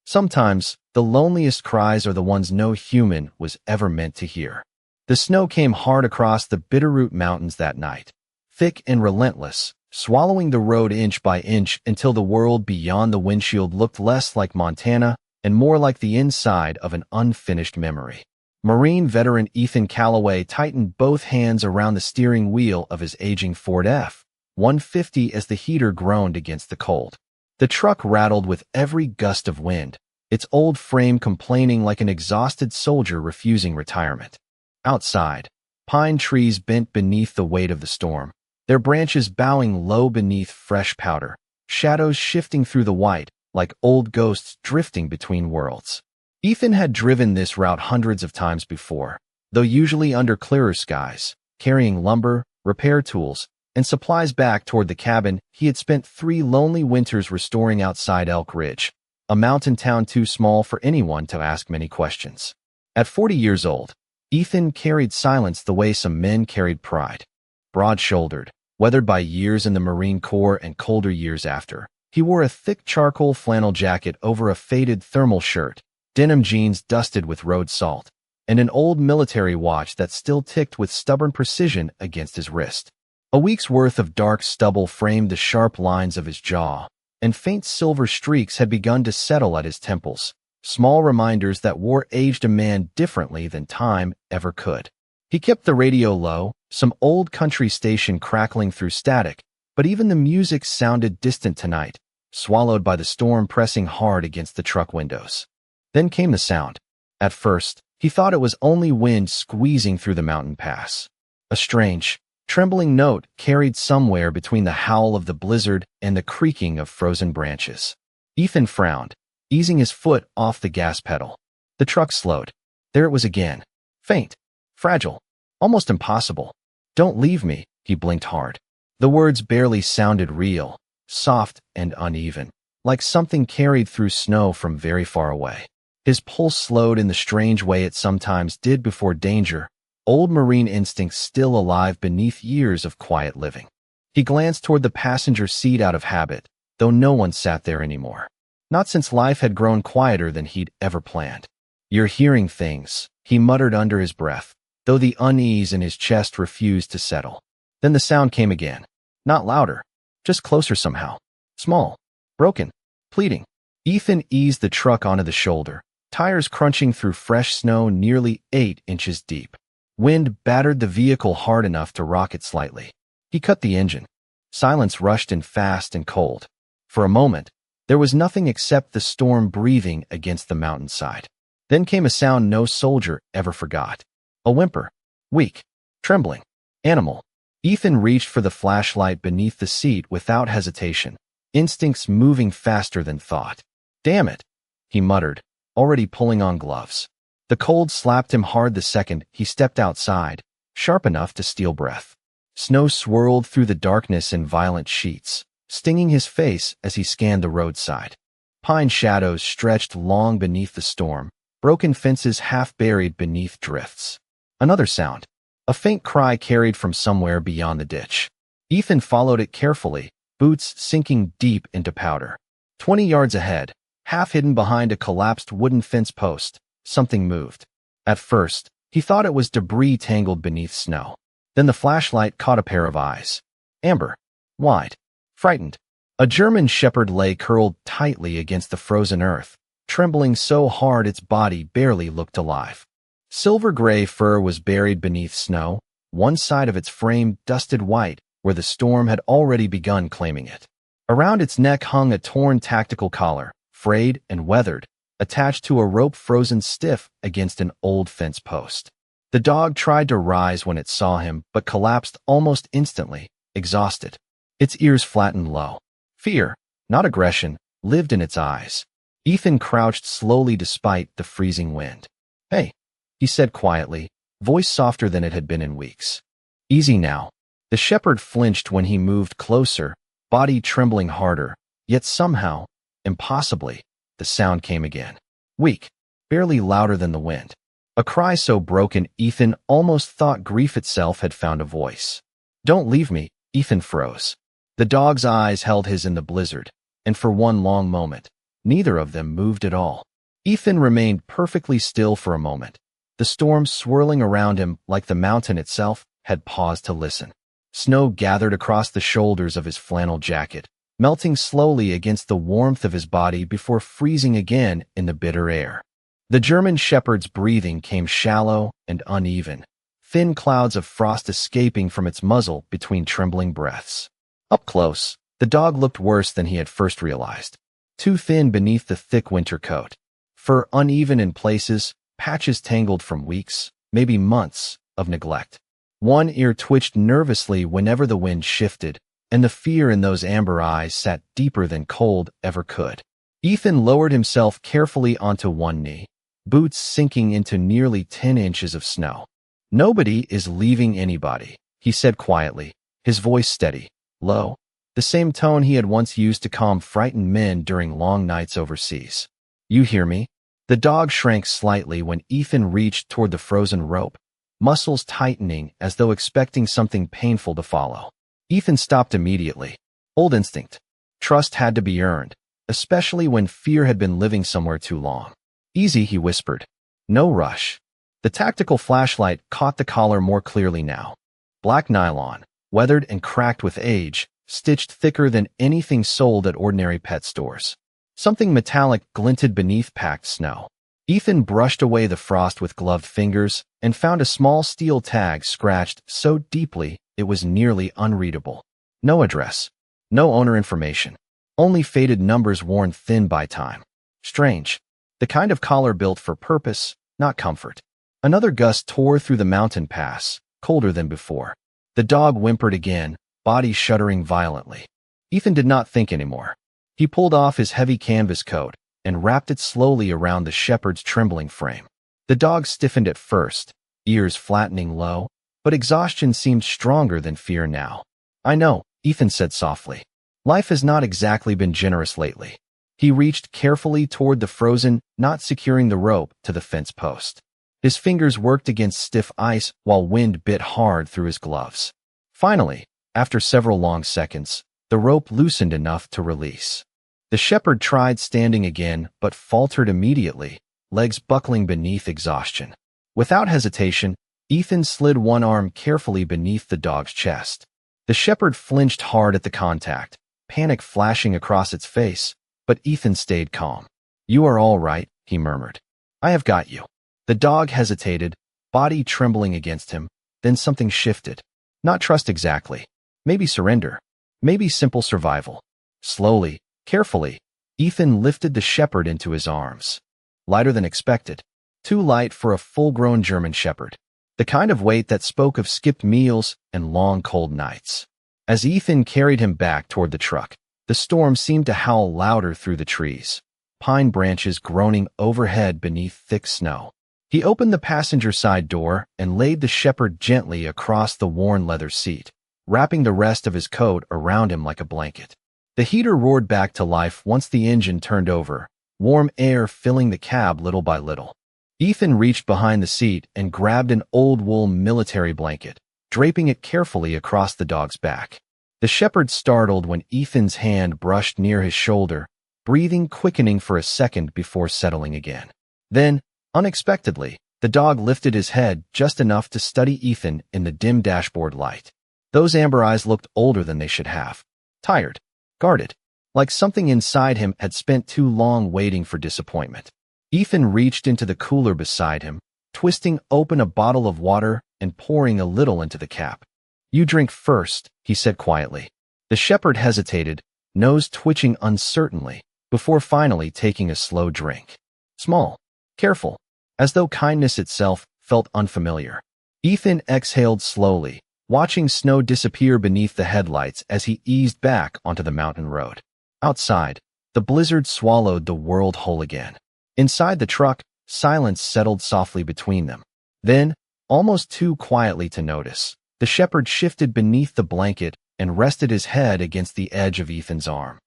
Sometimes, the loneliest cries are the ones no human was ever meant to hear. The snow came hard across the Bitterroot Mountains that night, thick and relentless, swallowing the road inch by inch until the world beyond the windshield looked less like Montana and more like the inside of an unfinished memory. Marine veteran Ethan Calloway tightened both hands around the steering wheel of his aging Ford F-150 as the heater groaned against the cold. The truck rattled with every gust of wind, its old frame complaining like an exhausted soldier refusing retirement. Outside, pine trees bent beneath the weight of the storm, their branches bowing low beneath fresh powder, shadows shifting through the white like old ghosts drifting between worlds. Ethan had driven this route hundreds of times before, though usually under clearer skies, carrying lumber, repair tools, and supplies back toward the cabin he had spent 3 lonely winters restoring outside Elk Ridge, a mountain town too small for anyone to ask many questions. At 40 years old, Ethan carried silence the way some men carried pride. Broad-shouldered, weathered by years in the Marine Corps and colder years after, he wore a thick charcoal flannel jacket over a faded thermal shirt, denim jeans dusted with road salt, and an old military watch that still ticked with stubborn precision against his wrist. A week's worth of dark stubble framed the sharp lines of his jaw, and faint silver streaks had begun to settle at his temples, small reminders that war aged a man differently than time ever could. He kept the radio low, some old country station crackling through static, but even the music sounded distant tonight, swallowed by the storm pressing hard against the truck windows. Then came the sound. At first, he thought it was only wind squeezing through the mountain pass. A strange, trembling note carried somewhere between the howl of the blizzard and the creaking of frozen branches. Ethan frowned, easing his foot off the gas pedal. The truck slowed. There it was again. Faint, fragile, almost impossible. "Don't leave me," he blinked hard. The words barely sounded real, soft and uneven, like something carried through snow from very far away. His pulse slowed in the strange way it sometimes did before danger, old Marine instincts still alive beneath years of quiet living. He glanced toward the passenger seat out of habit, though no one sat there anymore. Not since life had grown quieter than he'd ever planned. "You're hearing things," he muttered under his breath, though the unease in his chest refused to settle. Then the sound came again. Not louder, just closer somehow. Small, broken, pleading. Ethan eased the truck onto the shoulder, tires crunching through fresh snow nearly 8 inches deep. Wind battered the vehicle hard enough to rock it slightly. He cut the engine. Silence rushed in fast and cold. For a moment, there was nothing except the storm breathing against the mountainside. Then came a sound no soldier ever forgot. A whimper. Weak. Trembling. Animal. Ethan reached for the flashlight beneath the seat without hesitation, instincts moving faster than thought. "Damn it," he muttered, already pulling on gloves. The cold slapped him hard the second he stepped outside, sharp enough to steal breath. Snow swirled through the darkness in violent sheets, stinging his face as he scanned the roadside. Pine shadows stretched long beneath the storm, broken fences half buried beneath drifts. Another sound. A faint cry carried from somewhere beyond the ditch. Ethan followed it carefully, boots sinking deep into powder. 20 yards ahead, half hidden behind a collapsed wooden fence post, something moved. At first, he thought it was debris tangled beneath snow. Then the flashlight caught a pair of eyes. Amber. Wide. Frightened. A German shepherd lay curled tightly against the frozen earth, trembling so hard its body barely looked alive. Silver-gray fur was buried beneath snow, one side of its frame dusted white, where the storm had already begun claiming it. Around its neck hung a torn tactical collar, frayed and weathered, attached to a rope frozen stiff against an old fence post. The dog tried to rise when it saw him, but collapsed almost instantly, exhausted. Its ears flattened low. Fear, not aggression, lived in its eyes. Ethan crouched slowly despite the freezing wind. "Hey," he said quietly, voice softer than it had been in weeks. "Easy now." The shepherd flinched when he moved closer, body trembling harder, yet somehow, impossibly, the sound came again. Weak, barely louder than the wind. A cry so broken Ethan almost thought grief itself had found a voice. "Don't leave me," Ethan froze. The dog's eyes held his in the blizzard, and for one long moment, Neither of them moved at all. Ethan remained perfectly still for a moment. The storm swirling around him like the mountain itself had paused to listen. Snow gathered across the shoulders of his flannel jacket, melting slowly against the warmth of his body before freezing again in the bitter air. The German shepherd's breathing came shallow and uneven, thin clouds of frost escaping from its muzzle between trembling breaths. Up close, the dog looked worse than he had first realized. Too thin beneath the thick winter coat, fur uneven in places, patches tangled from weeks, maybe months, of neglect. One ear twitched nervously whenever the wind shifted, and the fear in those amber eyes sat deeper than cold ever could. Ethan lowered himself carefully onto one knee, boots sinking into nearly 10 inches of snow. "Nobody is leaving anybody," he said quietly, his voice steady, low, the same tone he had once used to calm frightened men during long nights overseas. "You hear me?" The dog shrank slightly when Ethan reached toward the frozen rope, muscles tightening as though expecting something painful to follow. Ethan stopped immediately. Old instinct. Trust had to be earned, especially when fear had been living somewhere too long. "Easy," he whispered. "No rush." The tactical flashlight caught the collar more clearly now. Black nylon, weathered and cracked with age, stitched thicker than anything sold at ordinary pet stores. Something metallic glinted beneath packed snow. Ethan brushed away the frost with gloved fingers and found a small steel tag scratched so deeply it was nearly unreadable. No address, no owner information, only faded numbers worn thin by time. Strange. The kind of collar built for purpose, not comfort. Another gust tore through the mountain pass, colder than before. The dog whimpered again, body shuddering violently. Ethan did not think anymore. He pulled off his heavy canvas coat and wrapped it slowly around the shepherd's trembling frame. The dog stiffened at first, ears flattening low, but exhaustion seemed stronger than fear now. "I know," Ethan said softly. "Life has not exactly been generous lately." He reached carefully toward the frozen, not securing the rope to the fence post. His fingers worked against stiff ice while wind bit hard through his gloves. Finally, after several long seconds, the rope loosened enough to release. The shepherd tried standing again, but faltered immediately, legs buckling beneath exhaustion. Without hesitation, Ethan slid one arm carefully beneath the dog's chest. The shepherd flinched hard at the contact, panic flashing across its face, but Ethan stayed calm. "You are all right," he murmured. "I have got you." The dog hesitated, body trembling against him, then something shifted. Not trust exactly. Maybe surrender. Maybe simple survival. Slowly, carefully, Ethan lifted the shepherd into his arms. Lighter than expected. Too light for a full-grown German shepherd. The kind of weight that spoke of skipped meals and long cold nights. As Ethan carried him back toward the truck, the storm seemed to howl louder through the trees, pine branches groaning overhead beneath thick snow. He opened the passenger side door and laid the shepherd gently across the worn leather seat, wrapping the rest of his coat around him like a blanket. The heater roared back to life once the engine turned over, warm air filling the cab little by little. Ethan reached behind the seat and grabbed an old wool military blanket, draping it carefully across the dog's back. The shepherd startled when Ethan's hand brushed near his shoulder, breathing quickening for a second before settling again. Then, unexpectedly, the dog lifted his head just enough to study Ethan in the dim dashboard light. Those amber eyes looked older than they should have. Tired. Guarded. Like something inside him had spent too long waiting for disappointment. Ethan reached into the cooler beside him, twisting open a bottle of water and pouring a little into the cap. "You drink first," he said quietly. The shepherd hesitated, nose twitching uncertainly, before finally taking a slow drink. Small. Careful. As though kindness itself felt unfamiliar. Ethan exhaled slowly, watching snow disappear beneath the headlights as he eased back onto the mountain road. Outside, the blizzard swallowed the world whole again. Inside the truck, silence settled softly between them. Then, almost too quietly to notice, the shepherd shifted beneath the blanket and rested his head against the edge of Ethan's arm.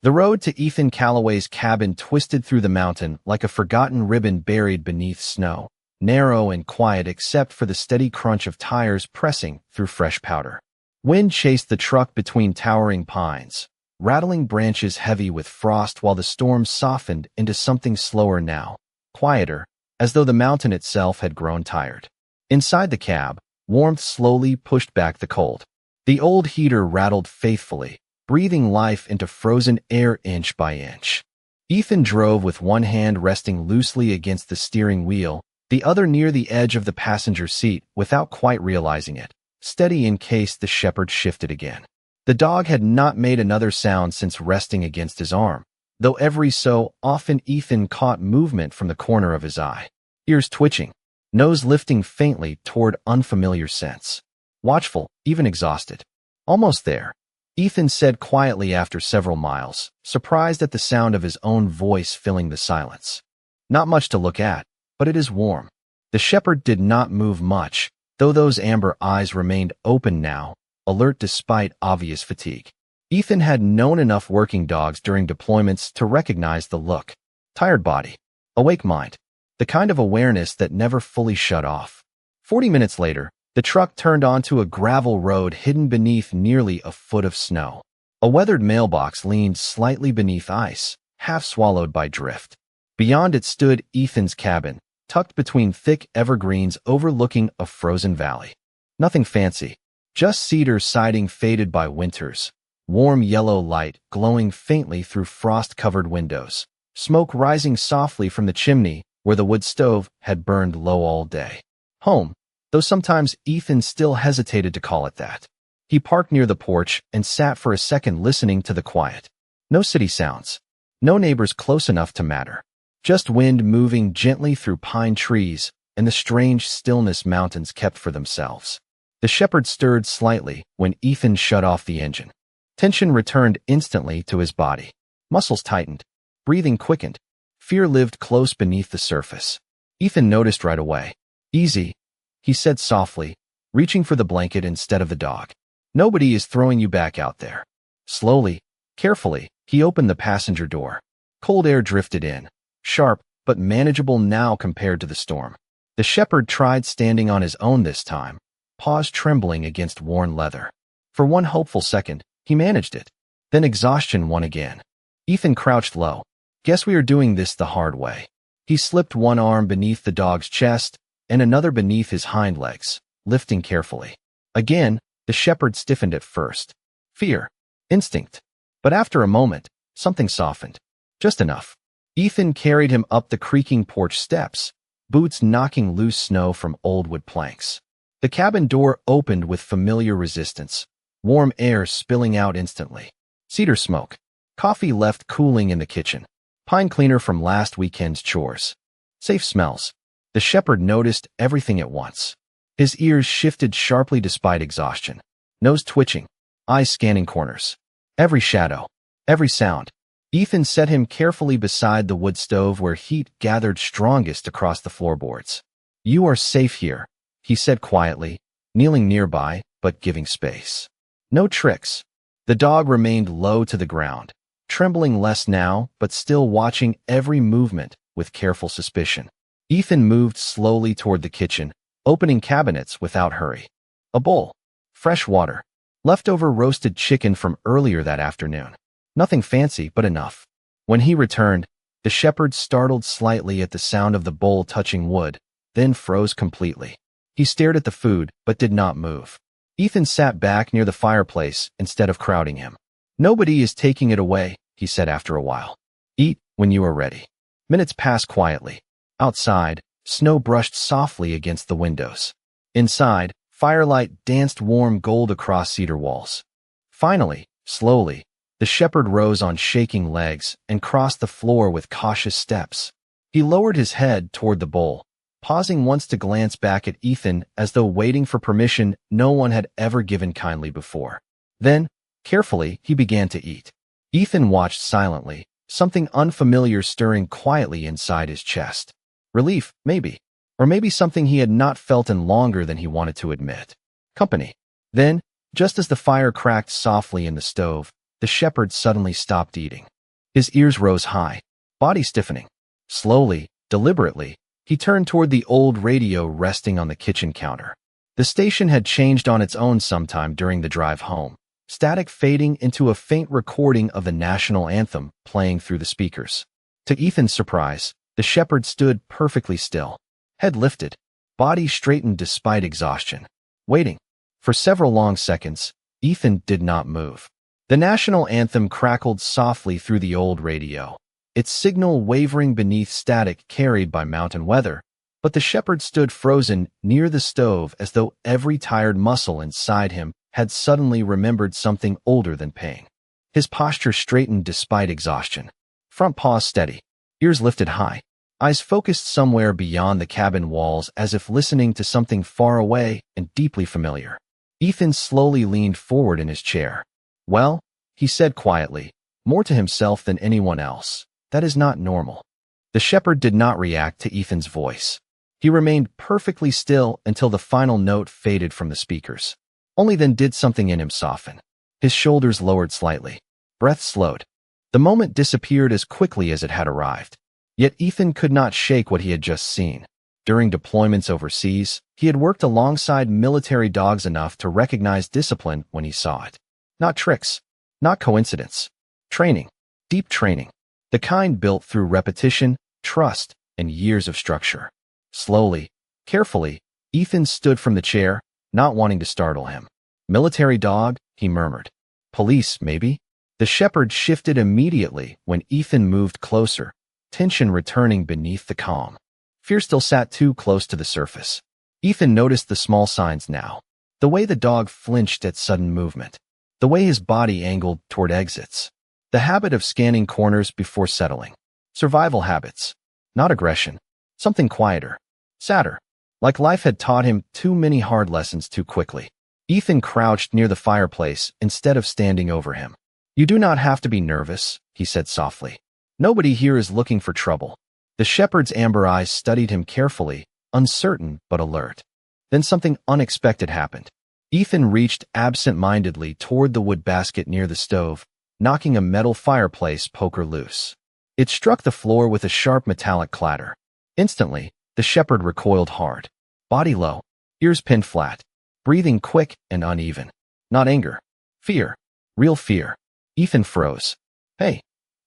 The road to Ethan Calloway's cabin twisted through the mountain like a forgotten ribbon buried beneath snow, narrow and quiet except for the steady crunch of tires pressing through fresh powder. Wind chased the truck between towering pines, rattling branches heavy with frost while the storm softened into something slower now, quieter, as though the mountain itself had grown tired. Inside the cab, warmth slowly pushed back the cold. The old heater rattled faithfully, breathing life into frozen air inch by inch. Ethan drove with one hand resting loosely against the steering wheel, the other near the edge of the passenger seat without quite realizing it, steady in case the shepherd shifted again. The dog had not made another sound since resting against his arm, though every so often Ethan caught movement from the corner of his eye. Ears twitching, nose lifting faintly toward unfamiliar scents. Watchful, even exhausted. Almost there, Ethan said quietly after several miles, surprised at the sound of his own voice filling the silence. Not much to look at, but it is warm. The shepherd did not move much, though those amber eyes remained open now, alert despite obvious fatigue. Ethan had known enough working dogs during deployments to recognize the look. Tired body, awake mind, the kind of awareness that never fully shut off. 40 minutes later, the truck turned onto a gravel road hidden beneath nearly a foot of snow. A weathered mailbox leaned slightly beneath ice, half swallowed by drift. Beyond it stood Ethan's cabin, tucked between thick evergreens overlooking a frozen valley. Nothing fancy, just cedar siding faded by winters, warm yellow light glowing faintly through frost-covered windows, smoke rising softly from the chimney where the wood stove had burned low all day. Home, though sometimes Ethan still hesitated to call it that. He parked near the porch and sat for a second listening to the quiet. No city sounds, no neighbors close enough to matter. Just wind moving gently through pine trees and the strange stillness mountains kept for themselves. The shepherd stirred slightly when Ethan shut off the engine. Tension returned instantly to his body. Muscles tightened. Breathing quickened. Fear lived close beneath the surface. Ethan noticed right away. Easy, he said softly, reaching for the blanket instead of the dog. Nobody is throwing you back out there. Slowly, carefully, he opened the passenger door. Cold air drifted in, sharp but manageable now compared to the storm. The shepherd tried standing on his own this time, paws trembling against worn leather. For one hopeful second, he managed it. Then exhaustion won again. Ethan crouched low. Guess we are doing this the hard way. He slipped one arm beneath the dog's chest and another beneath his hind legs, lifting carefully. Again, the shepherd stiffened at first. Fear. Instinct. But after a moment, something softened. Just enough. Ethan carried him up the creaking porch steps, boots knocking loose snow from old wood planks. The cabin door opened with familiar resistance, warm air spilling out instantly. Cedar smoke. Coffee left cooling in the kitchen. Pine cleaner from last weekend's chores. Safe smells. The shepherd noticed everything at once. His ears shifted sharply despite exhaustion. Nose twitching. Eyes scanning corners. Every shadow. Every sound. Ethan set him carefully beside the wood stove where heat gathered strongest across the floorboards. You are safe here, he said quietly, kneeling nearby, but giving space. No tricks. The dog remained low to the ground, trembling less now, but still watching every movement with careful suspicion. Ethan moved slowly toward the kitchen, opening cabinets without hurry. A bowl. Fresh water. Leftover roasted chicken from earlier that afternoon. Nothing fancy, but enough. When he returned, the shepherd startled slightly at the sound of the bowl touching wood, then froze completely. He stared at the food, but did not move. Ethan sat back near the fireplace instead of crowding him. Nobody is taking it away, he said after a while. Eat when you are ready. Minutes passed quietly. Outside, snow brushed softly against the windows. Inside, firelight danced warm gold across cedar walls. Finally, slowly, the shepherd rose on shaking legs and crossed the floor with cautious steps. He lowered his head toward the bowl, pausing once to glance back at Ethan as though waiting for permission no one had ever given kindly before. Then, carefully, he began to eat. Ethan watched silently, something unfamiliar stirring quietly inside his chest. Relief, maybe. Or maybe something he had not felt in longer than he wanted to admit. Company. Then, just as the fire cracked softly in the stove, the shepherd suddenly stopped eating. His ears rose high, body stiffening. Slowly, deliberately, he turned toward the old radio resting on the kitchen counter. The station had changed on its own sometime during the drive home, static fading into a faint recording of the national anthem playing through the speakers. To Ethan's surprise, the shepherd stood perfectly still, head lifted, body straightened despite exhaustion. Waiting. For several long seconds, Ethan did not move. The national anthem crackled softly through the old radio, its signal wavering beneath static carried by mountain weather, but the shepherd stood frozen near the stove as though every tired muscle inside him had suddenly remembered something older than pain. His posture straightened despite exhaustion. Front paws steady, ears lifted high, eyes focused somewhere beyond the cabin walls as if listening to something far away and deeply familiar. Ethan slowly leaned forward in his chair. "Well," he said quietly, more to himself than anyone else, "that is not normal." The shepherd did not react to Ethan's voice. He remained perfectly still until the final note faded from the speakers. Only then did something in him soften. His shoulders lowered slightly. Breath slowed. The moment disappeared as quickly as it had arrived. Yet Ethan could not shake what he had just seen. During deployments overseas, he had worked alongside military dogs enough to recognize discipline when he saw it. Not tricks, not coincidence. Training, deep training. The kind built through repetition, trust, and years of structure. Slowly, carefully, Ethan stood from the chair, not wanting to startle him. "Military dog," he murmured. "Police, maybe?" The shepherd shifted immediately when Ethan moved closer, tension returning beneath the calm. Fear still sat too close to the surface. Ethan noticed the small signs now. The way the dog flinched at sudden movement. The way his body angled toward exits. The habit of scanning corners before settling. Survival habits. Not aggression. Something quieter. Sadder. Like life had taught him too many hard lessons too quickly. Ethan crouched near the fireplace instead of standing over him. "You do not have to be nervous," he said softly. "Nobody here is looking for trouble." The shepherd's amber eyes studied him carefully, uncertain but alert. Then something unexpected happened. Ethan reached absent-mindedly toward the wood basket near the stove, knocking a metal fireplace poker loose. It struck the floor with a sharp metallic clatter. Instantly, the shepherd recoiled hard. Body low, ears pinned flat, breathing quick and uneven. Not anger. Fear. Real fear. Ethan froze. "Hey,"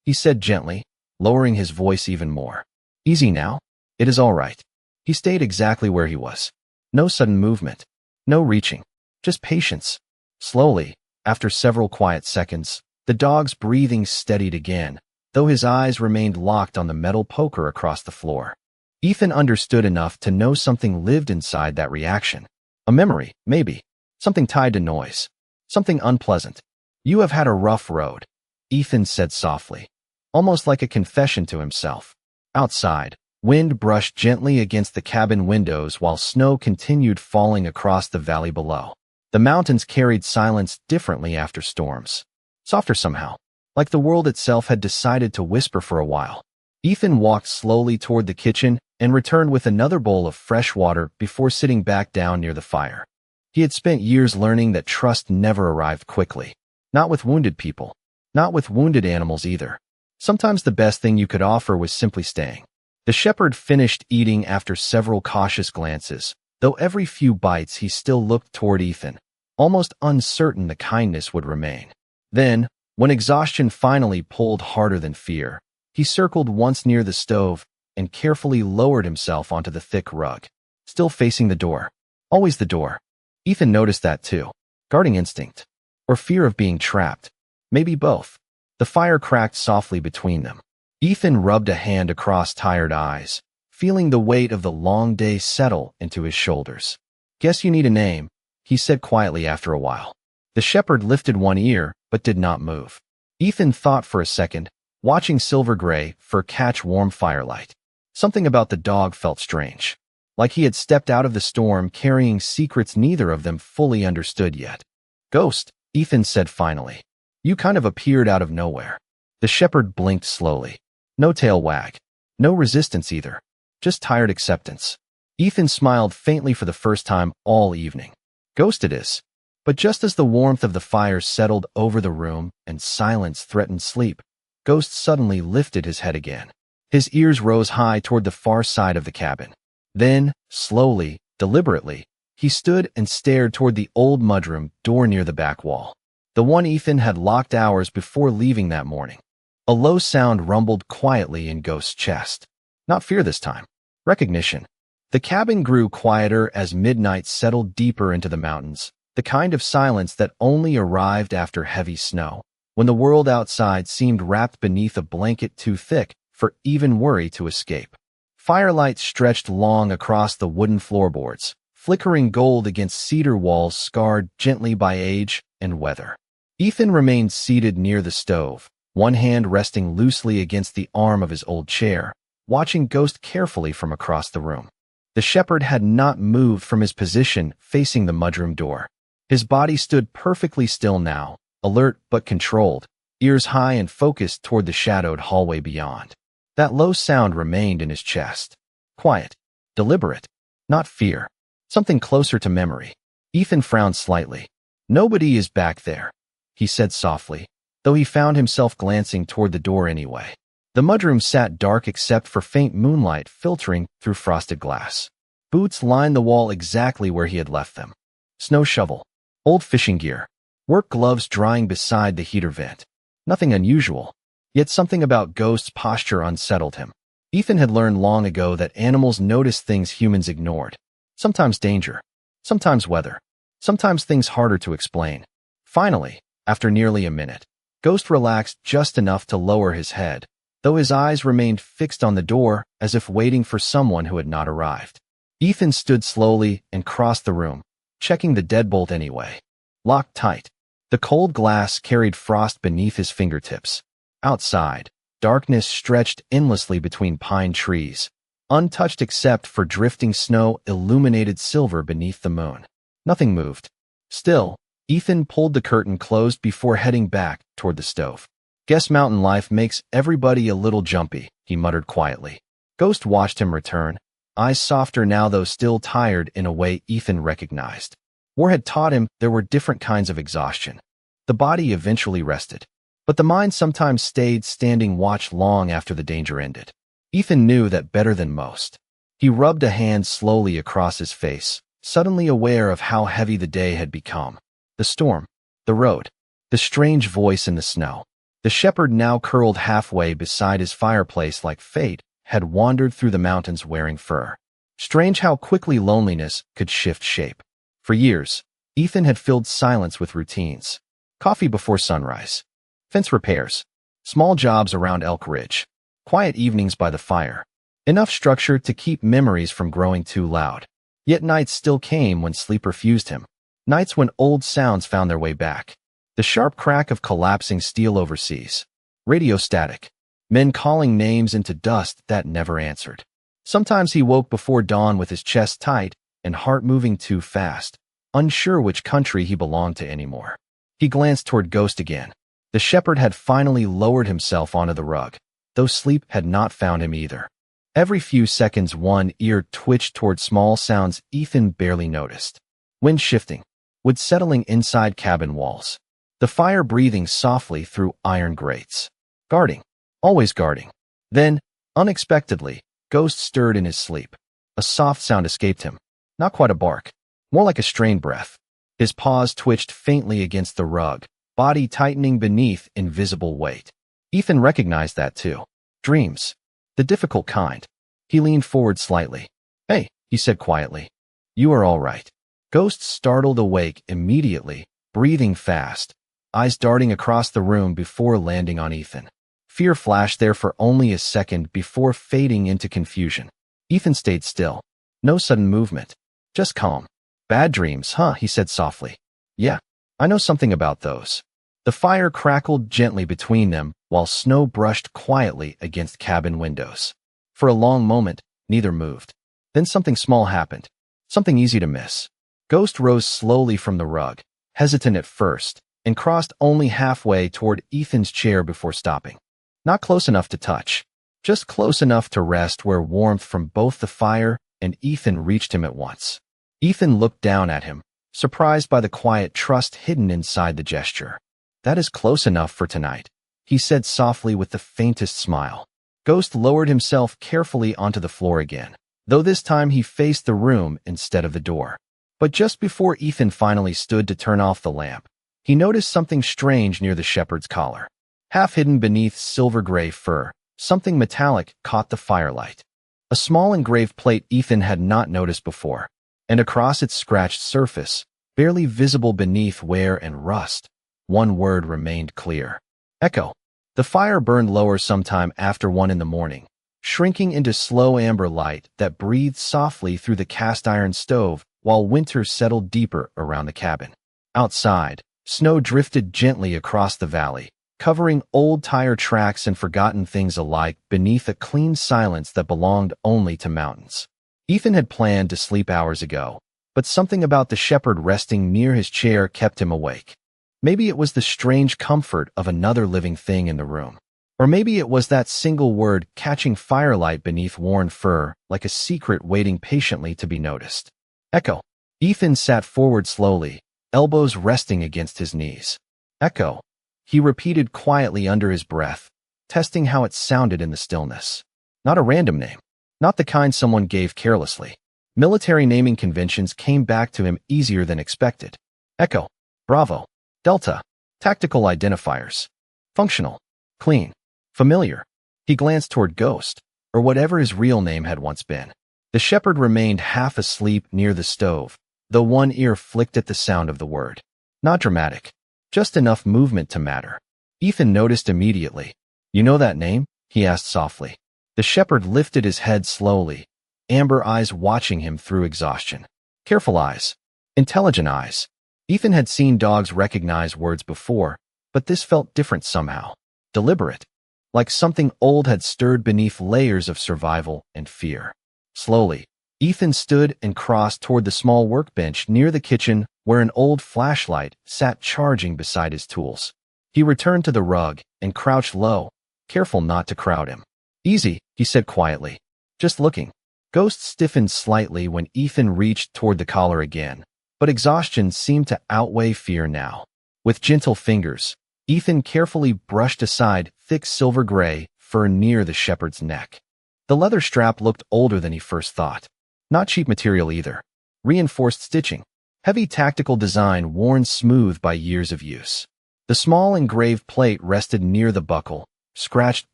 he said gently, lowering his voice even more. "Easy now. It is all right." He stayed exactly where he was. No sudden movement. No reaching. Just patience. Slowly, after several quiet seconds, the dog's breathing steadied again, though his eyes remained locked on the metal poker across the floor. Ethan understood enough to know something lived inside that reaction. A memory, maybe. Something tied to noise. Something unpleasant. "You have had a rough road," Ethan said softly, almost like a confession to himself. Outside, wind brushed gently against the cabin windows while snow continued falling across the valley below. The mountains carried silence differently after storms. Softer somehow, like the world itself had decided to whisper for a while. Ethan walked slowly toward the kitchen and returned with another bowl of fresh water before sitting back down near the fire. He had spent years learning that trust never arrived quickly. Not with wounded people. Not with wounded animals either. Sometimes the best thing you could offer was simply staying. The shepherd finished eating after several cautious glances, though every few bites he still looked toward Ethan, almost uncertain the kindness would remain. Then, when exhaustion finally pulled harder than fear, he circled once near the stove and carefully lowered himself onto the thick rug, still facing the door. Always the door. Ethan noticed that too. Guarding instinct. Or fear of being trapped. Maybe both. The fire cracked softly between them. Ethan rubbed a hand across tired eyes, feeling the weight of the long day settle into his shoulders. "Guess you need a name," he said quietly after a while. The shepherd lifted one ear, but did not move. Ethan thought for a second, watching silver gray fur catch warm firelight. Something about the dog felt strange. Like he had stepped out of the storm carrying secrets neither of them fully understood yet. "Ghost," Ethan said finally. "You kind of appeared out of nowhere." The shepherd blinked slowly. No tail wag. No resistance either. Just tired acceptance. Ethan smiled faintly for the first time all evening. "Ghost it is." But just as the warmth of the fire settled over the room and silence threatened sleep, Ghost suddenly lifted his head again. His ears rose high toward the far side of the cabin. Then, slowly, deliberately, he stood and stared toward the old mudroom door near the back wall. the one Ethan had locked hours before leaving that morning. A low sound rumbled quietly in Ghost's chest. Not fear this time. Recognition. The cabin grew quieter as midnight settled deeper into the mountains, the kind of silence that only arrived after heavy snow, when the world outside seemed wrapped beneath a blanket too thick for even worry to escape. Firelight stretched long across the wooden floorboards, flickering gold against cedar walls scarred gently by age and weather. Ethan remained seated near the stove, one hand resting loosely against the arm of his old chair, watching Ghost carefully from across the room. The shepherd had not moved from his position facing the mudroom door. His body stood perfectly still now, alert but controlled, ears high and focused toward the shadowed hallway beyond. That low sound remained in his chest. Quiet, deliberate, not fear. Something closer to memory. Ethan frowned slightly. "Nobody is back there," he said softly, though he found himself glancing toward the door anyway. The mudroom sat dark except for faint moonlight filtering through frosted glass. Boots lined the wall exactly where he had left them. Snow shovel, old fishing gear, work gloves drying beside the heater vent. Nothing unusual, yet something about Ghost's posture unsettled him. Ethan had learned long ago that animals notice things humans ignored. Sometimes danger, sometimes weather, sometimes things harder to explain. Finally, after nearly a minute, Ghost relaxed just enough to lower his head, though his eyes remained fixed on the door as if waiting for someone who had not arrived. Ethan stood slowly and crossed the room, checking the deadbolt anyway. Locked tight. The cold glass carried frost beneath his fingertips. Outside, darkness stretched endlessly between pine trees, untouched except for drifting snow illuminated silver beneath the moon. Nothing moved. Still, Ethan pulled the curtain closed before heading back toward the stove. "Guess mountain life makes everybody a little jumpy," he muttered quietly. Ghost watched him return, eyes softer now though still tired in a way Ethan recognized. War had taught him there were different kinds of exhaustion. The body eventually rested, but the mind sometimes stayed standing watch long after the danger ended. Ethan knew that better than most. He rubbed a hand slowly across his face, suddenly aware of how heavy the day had become. The storm, the road, the strange voice in the snow. The shepherd, now curled halfway beside his fireplace like fate, had wandered through the mountains wearing fur. Strange how quickly loneliness could shift shape. For years, Ethan had filled silence with routines. Coffee before sunrise, fence repairs, small jobs around Elk Ridge, quiet evenings by the fire. Enough structure to keep memories from growing too loud. Yet nights still came when sleep refused him. Nights when old sounds found their way back. The sharp crack of collapsing steel overseas. Radio static. Men calling names into dust that never answered. Sometimes he woke before dawn with his chest tight and heart moving too fast, unsure which country he belonged to anymore. He glanced toward Ghost again. The shepherd had finally lowered himself onto the rug, though sleep had not found him either. Every few seconds one ear twitched toward small sounds Ethan barely noticed. Wind shifting, wood settling inside cabin walls. The fire breathing softly through iron grates. Guarding, always guarding. Then, unexpectedly, Ghost stirred in his sleep. A soft sound escaped him. Not quite a bark, more like a strained breath. His paws twitched faintly against the rug, body tightening beneath invisible weight. Ethan recognized that too. Dreams. The difficult kind. He leaned forward slightly. "Hey," he said quietly. "You are all right." Ghost startled awake immediately, breathing fast, eyes darting across the room before landing on Ethan. Fear flashed there for only a second before fading into confusion. Ethan stayed still. No sudden movement. Just calm. "Bad dreams, huh?" he said softly. "Yeah, I know something about those." The fire crackled gently between them while snow brushed quietly against cabin windows. For a long moment, neither moved. Then something small happened. Something easy to miss. Ghost rose slowly from the rug, hesitant at first, and crossed only halfway toward Ethan's chair before stopping. Not close enough to touch, just close enough to rest where warmth from both the fire and Ethan reached him at once. Ethan looked down at him, surprised by the quiet trust hidden inside the gesture. "That is close enough for tonight," he said softly with the faintest smile. Ghost lowered himself carefully onto the floor again, though this time he faced the room instead of the door. But just before Ethan finally stood to turn off the lamp, He noticed something strange near the shepherd's collar. Half hidden beneath silver-gray fur, something metallic caught the firelight. A small engraved plate Ethan had not noticed before, and across its scratched surface, barely visible beneath wear and rust, one word remained clear. Echo. The fire burned lower sometime after 1 in the morning, shrinking into slow amber light that breathed softly through the cast-iron stove while winter settled deeper around the cabin. Outside, snow drifted gently across the valley, covering old tire tracks and forgotten things alike beneath a clean silence that belonged only to mountains. Ethan had planned to sleep hours ago, but something about the shepherd resting near his chair kept him awake. Maybe it was the strange comfort of another living thing in the room. Or maybe it was that single word catching firelight beneath worn fur, like a secret waiting patiently to be noticed. Echo. Ethan sat forward slowly, elbows resting against his knees. Echo. He repeated quietly under his breath, testing how it sounded in the stillness. Not a random name. Not the kind someone gave carelessly. Military naming conventions came back to him easier than expected. Echo. Bravo. Delta. Tactical identifiers. Functional. Clean. Familiar. He glanced toward Ghost, or whatever his real name had once been. The shepherd remained half asleep near the stove, though one ear flicked at the sound of the word. Not dramatic. Just enough movement to matter. Ethan noticed immediately. You know that name? He asked softly. The shepherd lifted his head slowly, amber eyes watching him through exhaustion. Careful eyes. Intelligent eyes. Ethan had seen dogs recognize words before, but this felt different somehow. Deliberate. Like something old had stirred beneath layers of survival and fear. Slowly, Ethan stood and crossed toward the small workbench near the kitchen where an old flashlight sat charging beside his tools. He returned to the rug and crouched low, careful not to crowd him. Easy, he said quietly. Just looking. Ghost stiffened slightly when Ethan reached toward the collar again, but exhaustion seemed to outweigh fear now. With gentle fingers, Ethan carefully brushed aside thick silver-gray fur near the shepherd's neck. The leather strap looked older than he first thought. Not cheap material either. Reinforced stitching. Heavy tactical design worn smooth by years of use. The small engraved plate rested near the buckle, scratched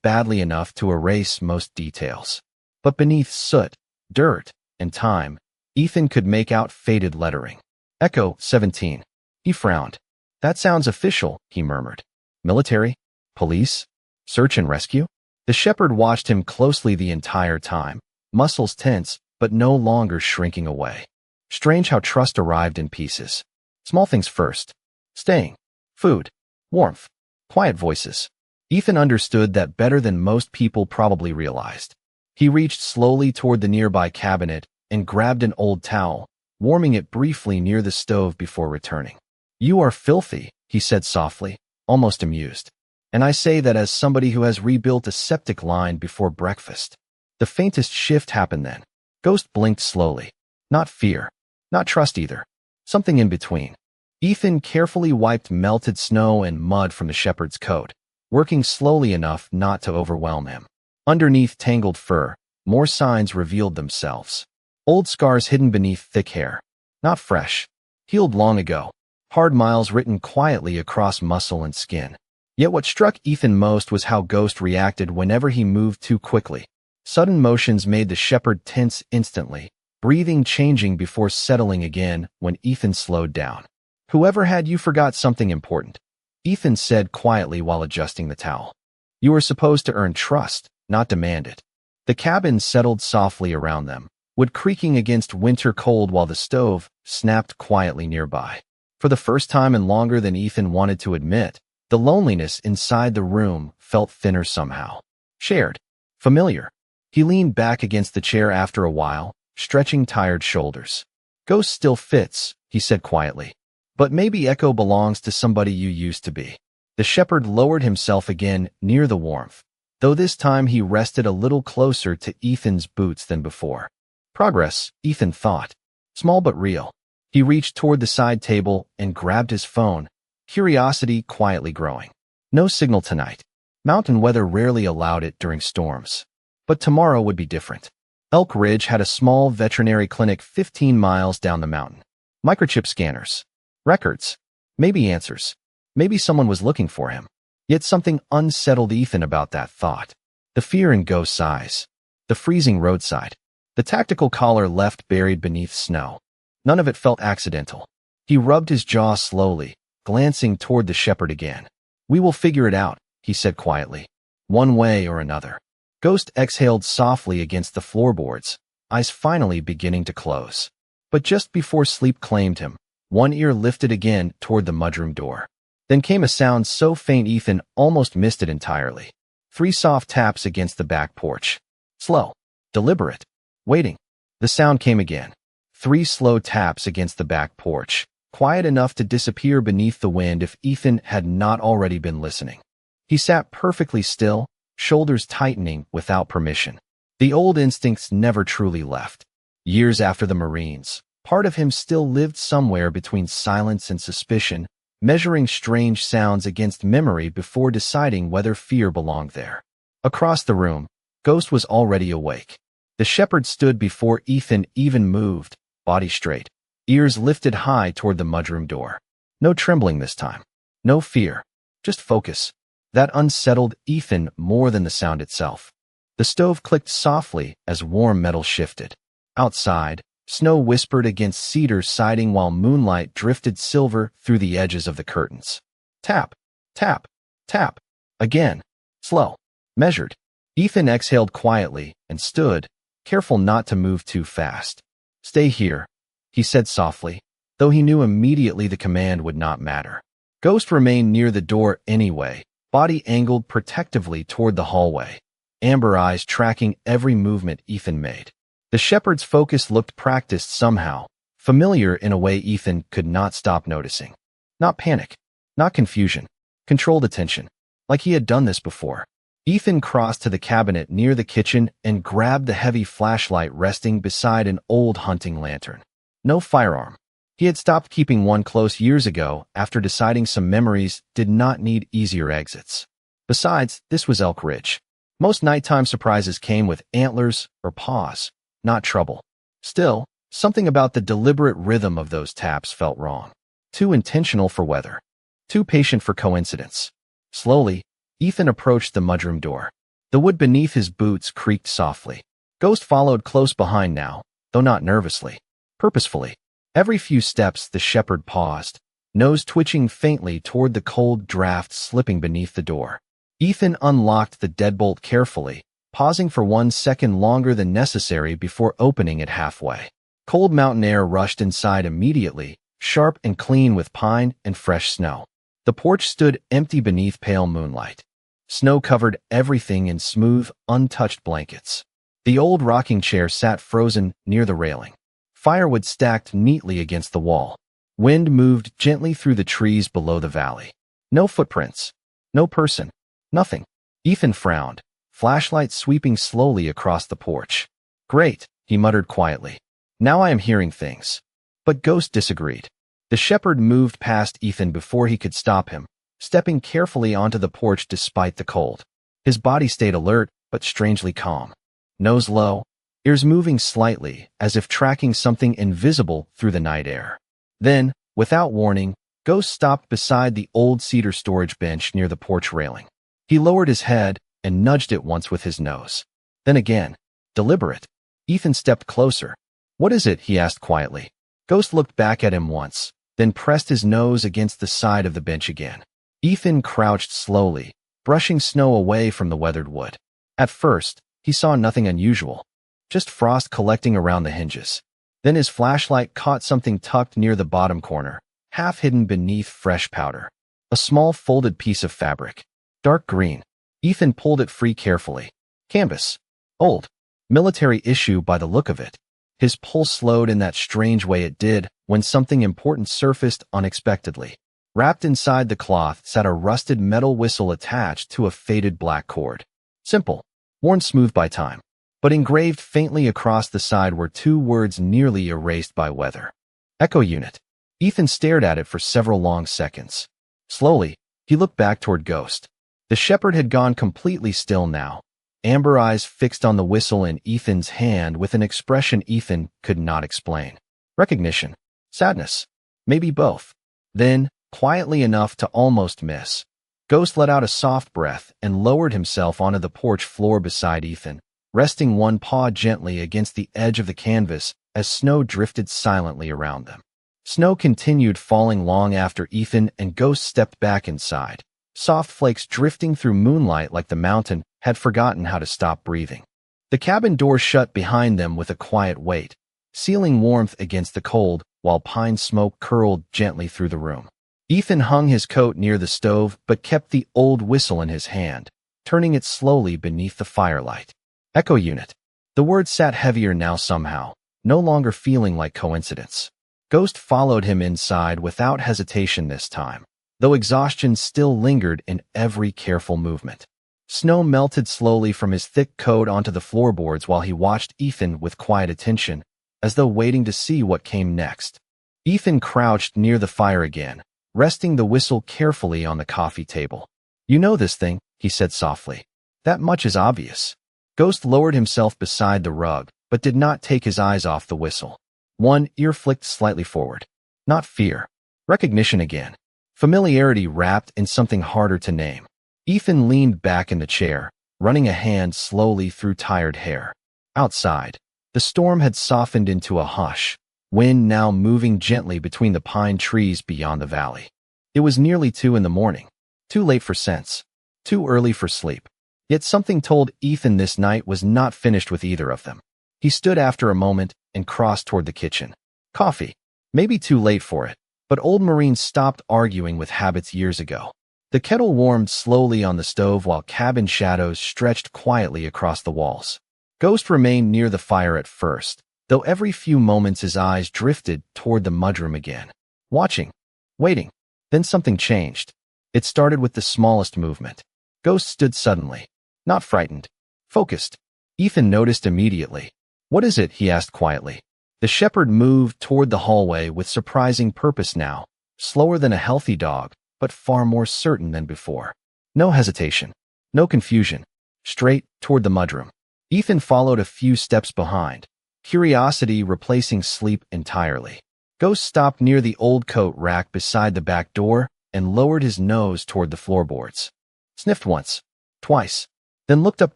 badly enough to erase most details. But beneath soot, dirt, and time, Ethan could make out faded lettering. Echo 17. He frowned. That sounds official, he murmured. Military? Police? Search and rescue? The shepherd watched him closely the entire time, muscles tense, but no longer shrinking away. Strange how trust arrived in pieces. Small things first. Staying. Food. Warmth. Quiet voices. Ethan understood that better than most people probably realized. He reached slowly toward the nearby cabinet and grabbed an old towel, warming it briefly near the stove before returning. You are filthy, he said softly, almost amused. And I say that as somebody who has rebuilt a septic line before breakfast. The faintest shift happened then. Ghost blinked slowly. Not fear. Not trust either. Something in between. Ethan carefully wiped melted snow and mud from the shepherd's coat, working slowly enough not to overwhelm him. Underneath tangled fur, more signs revealed themselves. Old scars hidden beneath thick hair. Not fresh. Healed long ago. Hard miles written quietly across muscle and skin. Yet what struck Ethan most was how Ghost reacted whenever he moved too quickly. Sudden motions made the shepherd tense instantly, breathing changing before settling again when Ethan slowed down. Whoever had you forgot something important, Ethan said quietly while adjusting the towel. You were supposed to earn trust, not demand it. The cabin settled softly around them, wood creaking against winter cold while the stove snapped quietly nearby. For the first time and longer than Ethan wanted to admit, the loneliness inside the room felt thinner somehow. Shared. Familiar. He leaned back against the chair after a while, stretching tired shoulders. Ghost still fits, he said quietly. But maybe Echo belongs to somebody you used to be. The shepherd lowered himself again near the warmth, though this time he rested a little closer to Ethan's boots than before. Progress, Ethan thought. Small but real. He reached toward the side table and grabbed his phone, curiosity quietly growing. No signal tonight. Mountain weather rarely allowed it during storms. But tomorrow would be different. Elk Ridge had a small veterinary clinic 15 miles down the mountain. Microchip scanners. Records. Maybe answers. Maybe someone was looking for him. Yet something unsettled Ethan about that thought. The fear in Ghost's eyes. The freezing roadside. The tactical collar left buried beneath snow. None of it felt accidental. He rubbed his jaw slowly, glancing toward the shepherd again. "We will figure it out," he said quietly. "One way or another." Ghost exhaled softly against the floorboards, eyes finally beginning to close. But just before sleep claimed him, one ear lifted again toward the mudroom door. Then came a sound so faint Ethan almost missed it entirely. 3 soft taps against the back porch. Slow, deliberate, waiting. The sound came again. 3 slow taps against the back porch, quiet enough to disappear beneath the wind if Ethan had not already been listening. He sat perfectly still, shoulders tightening without permission. The old instincts never truly left. Years after the Marines, part of him still lived somewhere between silence and suspicion, measuring strange sounds against memory before deciding whether fear belonged there. Across the room, Ghost was already awake. The shepherd stood before Ethan even moved, body straight, ears lifted high toward the mudroom door. No trembling this time. No fear. Just focus. That unsettled Ethan more than the sound itself. The stove clicked softly as warm metal shifted. Outside, snow whispered against cedar siding while moonlight drifted silver through the edges of the curtains. Tap, tap, tap. Again. Slow. Measured. Ethan exhaled quietly and stood, careful not to move too fast. "Stay here," he said softly, though he knew immediately the command would not matter. Ghost remained near the door anyway, body angled protectively toward the hallway, amber eyes tracking every movement Ethan made. The shepherd's focus looked practiced somehow, familiar in a way Ethan could not stop noticing. Not panic, not confusion, controlled attention, like he had done this before. Ethan crossed to the cabinet near the kitchen and grabbed the heavy flashlight resting beside an old hunting lantern. No firearm. He had stopped keeping one close years ago after deciding some memories did not need easier exits. Besides, this was Elk Ridge. Most nighttime surprises came with antlers or paws, not trouble. Still, something about the deliberate rhythm of those taps felt wrong. Too intentional for weather. Too patient for coincidence. Slowly, Ethan approached the mudroom door. The wood beneath his boots creaked softly. Ghost followed close behind now, though not nervously. Purposefully. Every few steps the shepherd paused, nose twitching faintly toward the cold draft slipping beneath the door. Ethan unlocked the deadbolt carefully, pausing for 1 second longer than necessary before opening it halfway. Cold mountain air rushed inside immediately, sharp and clean with pine and fresh snow. The porch stood empty beneath pale moonlight. Snow covered everything in smooth, untouched blankets. The old rocking chair sat frozen near the railing. Firewood stacked neatly against the wall. Wind moved gently through the trees below the valley. No footprints. No person. Nothing. Ethan frowned, flashlight sweeping slowly across the porch. "Great," he muttered quietly. "Now I am hearing things." But Ghost disagreed. The shepherd moved past Ethan before he could stop him, stepping carefully onto the porch despite the cold. His body stayed alert, but strangely calm. Nose low, ears moving slightly, as if tracking something invisible through the night air. Then, without warning, Ghost stopped beside the old cedar storage bench near the porch railing. He lowered his head and nudged it once with his nose. Then again, deliberate. Ethan stepped closer. "What is it?" he asked quietly. Ghost looked back at him once, then pressed his nose against the side of the bench again. Ethan crouched slowly, brushing snow away from the weathered wood. At first, he saw nothing unusual, just frost collecting around the hinges. Then his flashlight caught something tucked near the bottom corner, half hidden beneath fresh powder. A small folded piece of fabric. Dark green. Ethan pulled it free carefully. Canvas. Old. Military issue by the look of it. His pulse slowed in that strange way it did when something important surfaced unexpectedly. Wrapped inside the cloth sat a rusted metal whistle attached to a faded black cord. Simple. Worn smooth by time. But engraved faintly across the side were 2 words nearly erased by weather. Echo unit. Ethan stared at it for several long seconds. Slowly, he looked back toward Ghost. The shepherd had gone completely still now, amber eyes fixed on the whistle in Ethan's hand with an expression Ethan could not explain. Recognition. Sadness. Maybe both. Then, quietly enough to almost miss. Ghost let out a soft breath and lowered himself onto the porch floor beside Ethan, resting one paw gently against the edge of the canvas as snow drifted silently around them. Snow continued falling long after Ethan and Ghost stepped back inside, soft flakes drifting through moonlight like the mountain had forgotten how to stop breathing. The cabin door shut behind them with a quiet weight, sealing warmth against the cold while pine smoke curled gently through the room. Ethan hung his coat near the stove but kept the old whistle in his hand, turning it slowly beneath the firelight. Echo unit. The word sat heavier now somehow, no longer feeling like coincidence. Ghost followed him inside without hesitation this time, though exhaustion still lingered in every careful movement. Snow melted slowly from his thick coat onto the floorboards while he watched Ethan with quiet attention, as though waiting to see what came next. Ethan crouched near the fire again, resting the whistle carefully on the coffee table. "You know this thing," he said softly. "That much is obvious." Ghost lowered himself beside the rug, but did not take his eyes off the whistle. One ear flicked slightly forward. Not fear. Recognition again. Familiarity wrapped in something harder to name. Ethan leaned back in the chair, running a hand slowly through tired hair. Outside, the storm had softened into a hush, wind now moving gently between the pine trees beyond the valley. It was nearly 2 in the morning. Too late for sense. Too early for sleep. Yet something told Ethan this night was not finished with either of them. He stood after a moment and crossed toward the kitchen. Coffee. Maybe too late for it, but old Marine stopped arguing with habits years ago. The kettle warmed slowly on the stove while cabin shadows stretched quietly across the walls. Ghost remained near the fire at first, though every few moments his eyes drifted toward the mudroom again. Watching. Waiting. Then something changed. It started with the smallest movement. Ghost stood suddenly. Not frightened. Focused. Ethan noticed immediately. "What is it?" he asked quietly. The shepherd moved toward the hallway with surprising purpose now, slower than a healthy dog, but far more certain than before. No hesitation. No confusion. Straight toward the mudroom. Ethan followed a few steps behind, curiosity replacing sleep entirely. Ghost stopped near the old coat rack beside the back door and lowered his nose toward the floorboards. Sniffed once, twice, then looked up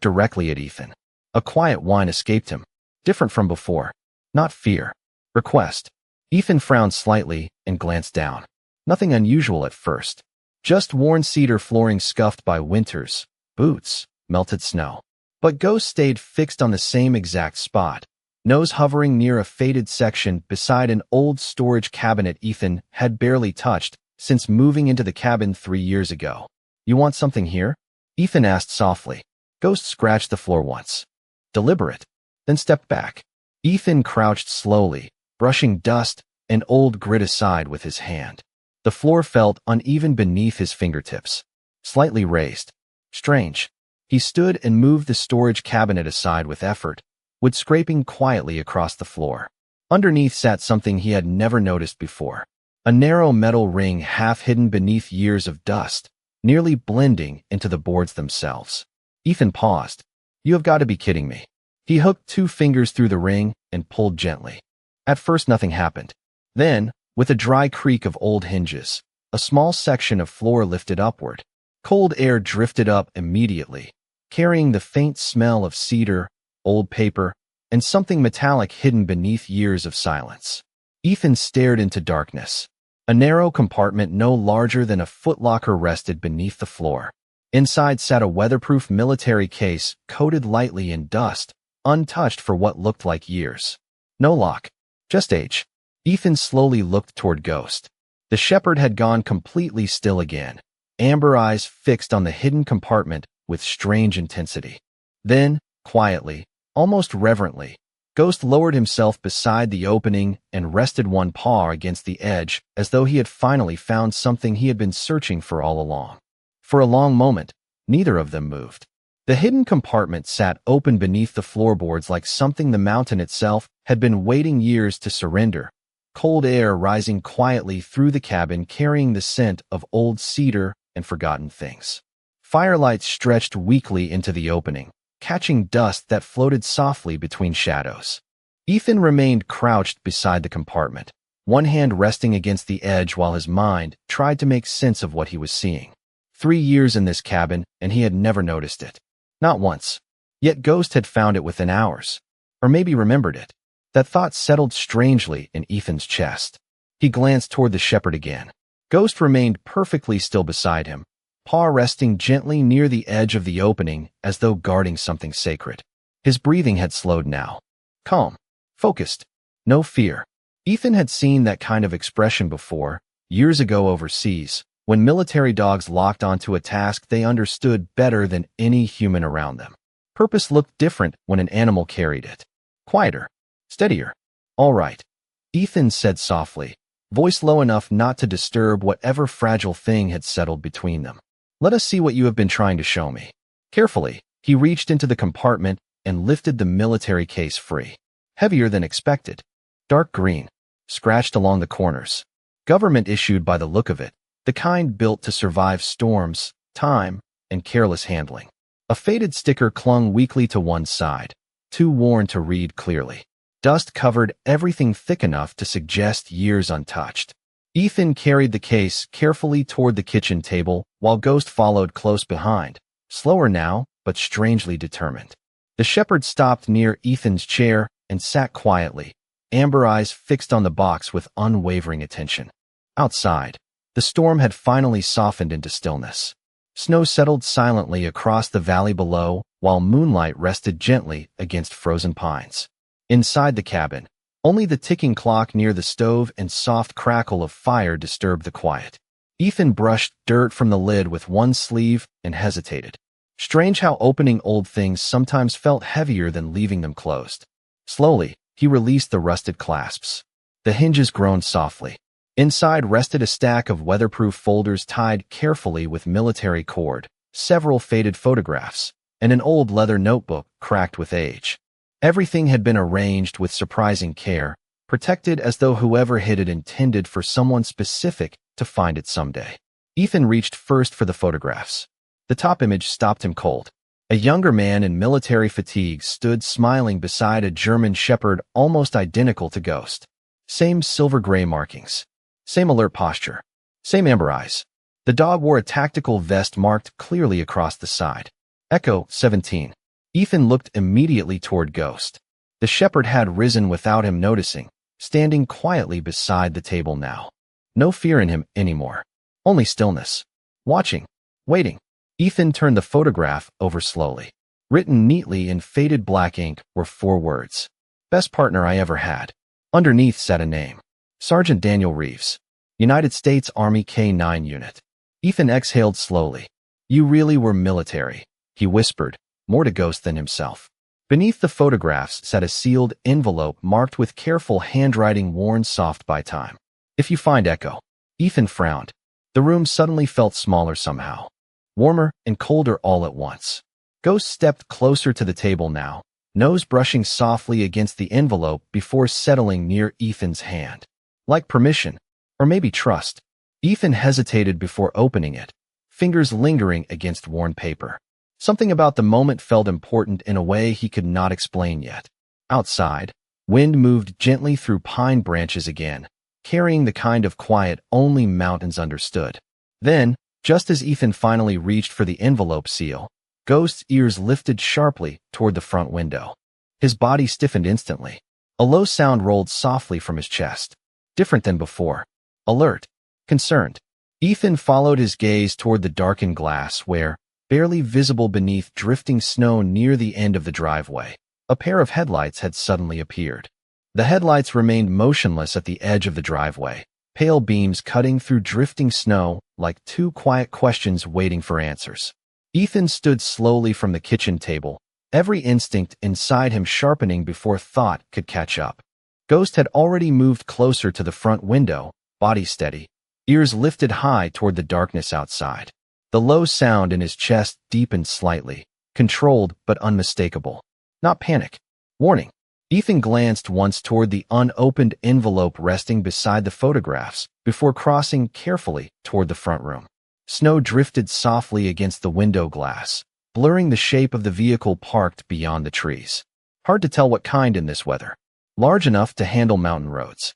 directly at Ethan. A quiet whine escaped him, different from before. Not fear. Request. Ethan frowned slightly and glanced down. Nothing unusual at first. Just worn cedar flooring scuffed by winters, boots, melted snow. But Ghost stayed fixed on the same exact spot, nose hovering near a faded section beside an old storage cabinet Ethan had barely touched since moving into the cabin 3 years ago. "You want something here?" Ethan asked softly. Ghost scratched the floor once. Deliberate. Then stepped back. Ethan crouched slowly, brushing dust and old grit aside with his hand. The floor felt uneven beneath his fingertips, slightly raised. Strange. He stood and moved the storage cabinet aside with effort, wood scraping quietly across the floor. Underneath sat something he had never noticed before. A narrow metal ring half hidden beneath years of dust, nearly blending into the boards themselves. Ethan paused. "You have got to be kidding me." He hooked 2 fingers through the ring and pulled gently. At first nothing happened. Then, with a dry creak of old hinges, a small section of floor lifted upward. Cold air drifted up immediately, carrying the faint smell of cedar, old paper, and something metallic hidden beneath years of silence. Ethan stared into darkness. A narrow compartment no larger than a footlocker rested beneath the floor. Inside sat a weatherproof military case coated lightly in dust, untouched for what looked like years. No lock, just age. Ethan slowly looked toward Ghost. The shepherd had gone completely still again, amber eyes fixed on the hidden compartment with strange intensity. Then, quietly, almost reverently, Ghost lowered himself beside the opening and rested one paw against the edge as though he had finally found something he had been searching for all along. For a long moment, neither of them moved. The hidden compartment sat open beneath the floorboards like something the mountain itself had been waiting years to surrender, cold air rising quietly through the cabin carrying the scent of old cedar and forgotten things. Firelight stretched weakly into the opening, catching dust that floated softly between shadows. Ethan remained crouched beside the compartment, one hand resting against the edge while his mind tried to make sense of what he was seeing. 3 years in this cabin, and he had never noticed it. Not once. Yet Ghost had found it within hours. Or maybe remembered it. That thought settled strangely in Ethan's chest. He glanced toward the shepherd again. Ghost remained perfectly still beside him, paw resting gently near the edge of the opening as though guarding something sacred. His breathing had slowed now. Calm. Focused. No fear. Ethan had seen that kind of expression before, years ago overseas, when military dogs locked onto a task they understood better than any human around them. Purpose looked different when an animal carried it. Quieter. Steadier. All right, Ethan said softly, voice low enough not to disturb whatever fragile thing had settled between them. Let us see what you have been trying to show me. Carefully, he reached into the compartment and lifted the military case free. Heavier than expected. Dark green. Scratched along the corners. Government issued by the look of it, the kind built to survive storms, time, and careless handling. A faded sticker clung weakly to one side, too worn to read clearly. Dust covered everything thick enough to suggest years untouched. Ethan carried the case carefully toward the kitchen table while Ghost followed close behind, slower now, but strangely determined. The shepherd stopped near Ethan's chair and sat quietly, amber eyes fixed on the box with unwavering attention. Outside, the storm had finally softened into stillness. Snow settled silently across the valley below, while moonlight rested gently against frozen pines. Inside the cabin, only the ticking clock near the stove and soft crackle of fire disturbed the quiet. Ethan brushed dirt from the lid with one sleeve and hesitated. Strange how opening old things sometimes felt heavier than leaving them closed. Slowly, he released the rusted clasps. The hinges groaned softly. Inside rested a stack of weatherproof folders tied carefully with military cord, several faded photographs, and an old leather notebook cracked with age. Everything had been arranged with surprising care, protected as though whoever hid it intended for someone specific to find it someday. Ethan reached first for the photographs. The top image stopped him cold. A younger man in military fatigues stood smiling beside a German shepherd almost identical to Ghost. Same silver-gray markings. Same alert posture. Same amber eyes. The dog wore a tactical vest marked clearly across the side. Echo 17. Ethan looked immediately toward Ghost. The shepherd had risen without him noticing, standing quietly beside the table now. No fear in him anymore. Only stillness. Watching. Waiting. Ethan turned the photograph over slowly. Written neatly in faded black ink were 4 words. Best partner I ever had. Underneath sat a name. Sergeant Daniel Reeves. United States Army K-9 Unit. Ethan exhaled slowly. You really were military, he whispered, more to Ghost than himself. Beneath the photographs sat a sealed envelope marked with careful handwriting worn soft by time. If you find Echo. Ethan frowned. The room suddenly felt smaller somehow. Warmer and colder all at once. Ghost stepped closer to the table now, nose brushing softly against the envelope before settling near Ethan's hand. Like permission, or maybe trust. Ethan hesitated before opening it, fingers lingering against worn paper. Something about the moment felt important in a way he could not explain yet. Outside, wind moved gently through pine branches again, carrying the kind of quiet only mountains understood. Then, just as Ethan finally reached for the envelope seal, Ghost's ears lifted sharply toward the front window. His body stiffened instantly. A low sound rolled softly from his chest. Different than before. Alert. Concerned. Ethan followed his gaze toward the darkened glass where, barely visible beneath drifting snow near the end of the driveway, a pair of headlights had suddenly appeared. The headlights remained motionless at the edge of the driveway, pale beams cutting through drifting snow like 2 quiet questions waiting for answers. Ethan stood slowly from the kitchen table, every instinct inside him sharpening before thought could catch up. Ghost had already moved closer to the front window, body steady, ears lifted high toward the darkness outside. The low sound in his chest deepened slightly, controlled but unmistakable. Not panic. Warning. Ethan glanced once toward the unopened envelope resting beside the photographs before crossing carefully toward the front room. Snow drifted softly against the window glass, blurring the shape of the vehicle parked beyond the trees. Hard to tell what kind in this weather. Large enough to handle mountain roads.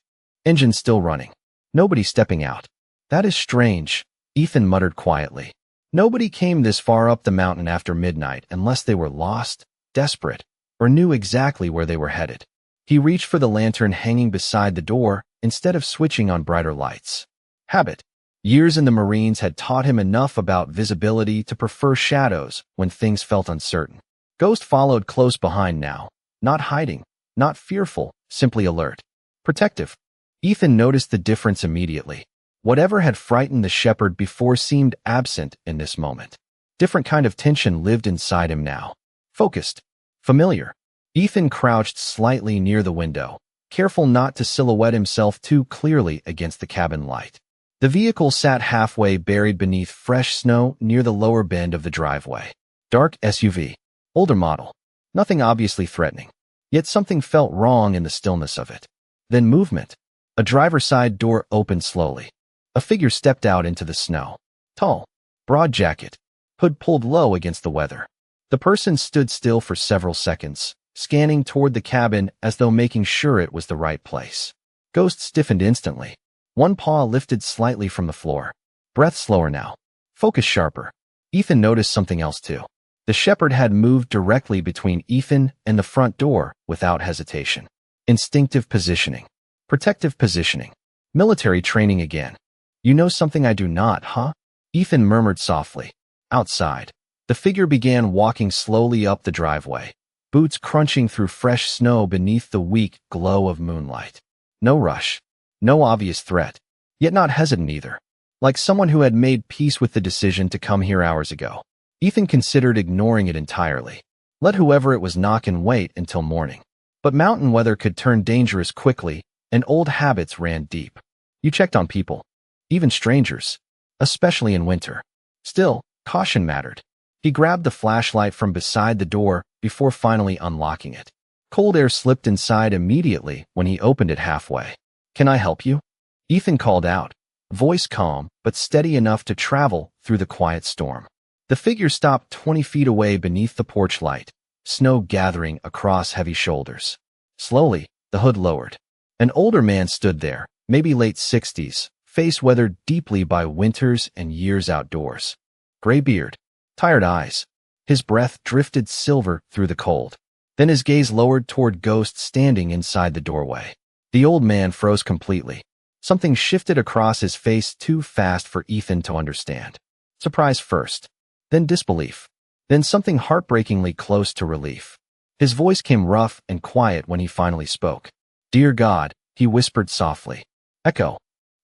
Engine still running. Nobody stepping out. That is strange, Ethan muttered quietly. Nobody came this far up the mountain after midnight unless they were lost, desperate, or knew exactly where they were headed. He reached for the lantern hanging beside the door instead of switching on brighter lights. Habit. Years in the Marines had taught him enough about visibility to prefer shadows when things felt uncertain. Ghost followed close behind now, not hiding, not fearful, simply alert. Protective. Ethan noticed the difference immediately. Whatever had frightened the shepherd before seemed absent in this moment. Different kind of tension lived inside him now. Focused. Familiar. Ethan crouched slightly near the window, careful not to silhouette himself too clearly against the cabin light. The vehicle sat halfway buried beneath fresh snow near the lower bend of the driveway. Dark SUV. Older model. Nothing obviously threatening. Yet something felt wrong in the stillness of it. Then movement. A driver's side door opened slowly. A figure stepped out into the snow. Tall. Broad jacket. Hood pulled low against the weather. The person stood still for several seconds, scanning toward the cabin as though making sure it was the right place. Ghost stiffened instantly. One paw lifted slightly from the floor. Breath slower now. Focus sharper. Ethan noticed something else too. The shepherd had moved directly between Ethan and the front door without hesitation. Instinctive positioning. Protective positioning. Military training again. You know something I do not, huh? Ethan murmured softly. Outside. The figure began walking slowly up the driveway, boots crunching through fresh snow beneath the weak glow of moonlight. No rush. No obvious threat, yet not hesitant either. Like someone who had made peace with the decision to come here hours ago. Ethan considered ignoring it entirely. Let whoever it was knock and wait until morning. But mountain weather could turn dangerous quickly, and old habits ran deep. You checked on people. Even strangers. Especially in winter. Still, caution mattered. He grabbed the flashlight from beside the door before finally unlocking it. Cold air slipped inside immediately when he opened it halfway. Can I help you? Ethan called out, voice calm but steady enough to travel through the quiet storm. The figure stopped 20 feet away beneath the porch light, snow gathering across heavy shoulders. Slowly, the hood lowered. An older man stood there, maybe late 60s, face weathered deeply by winters and years outdoors. Gray beard, tired eyes. His breath drifted silver through the cold. Then his gaze lowered toward Ghost standing inside the doorway. The old man froze completely. Something shifted across his face too fast for Ethan to understand. Surprise first, then disbelief, then something heartbreakingly close to relief. His voice came rough and quiet when he finally spoke. Dear God, he whispered softly. Echo.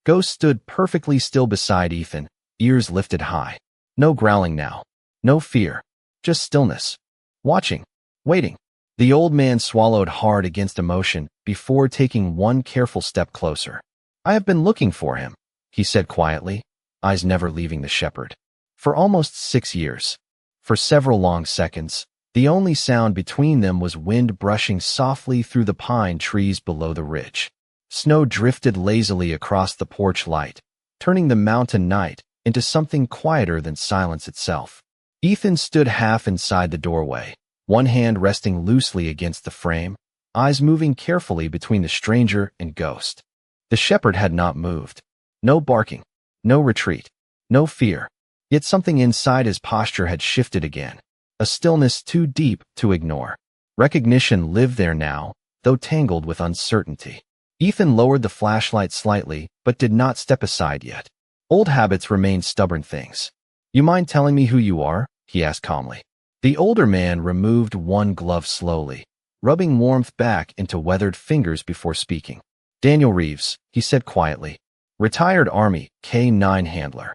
Ghost stood perfectly still beside Ethan, ears lifted high. No growling now. No fear. Just stillness. Watching. Waiting. The old man swallowed hard against emotion before taking one careful step closer. I have been looking for him, he said quietly, eyes never leaving the shepherd. For almost 6 years. For several long seconds, the only sound between them was wind brushing softly through the pine trees below the ridge. Snow drifted lazily across the porch light, turning the mountain night into something quieter than silence itself. Ethan stood half inside the doorway, one hand resting loosely against the frame, eyes moving carefully between the stranger and Ghost. The shepherd had not moved. No barking, no retreat, no fear. Yet something inside his posture had shifted again, a stillness too deep to ignore. Recognition lived there now, though tangled with uncertainty. Ethan lowered the flashlight slightly, but did not step aside yet. Old habits remained stubborn things. You mind telling me who you are? He asked calmly. The older man removed one glove slowly, rubbing warmth back into weathered fingers before speaking. Daniel Reeves, he said quietly. Retired Army, K-9 handler.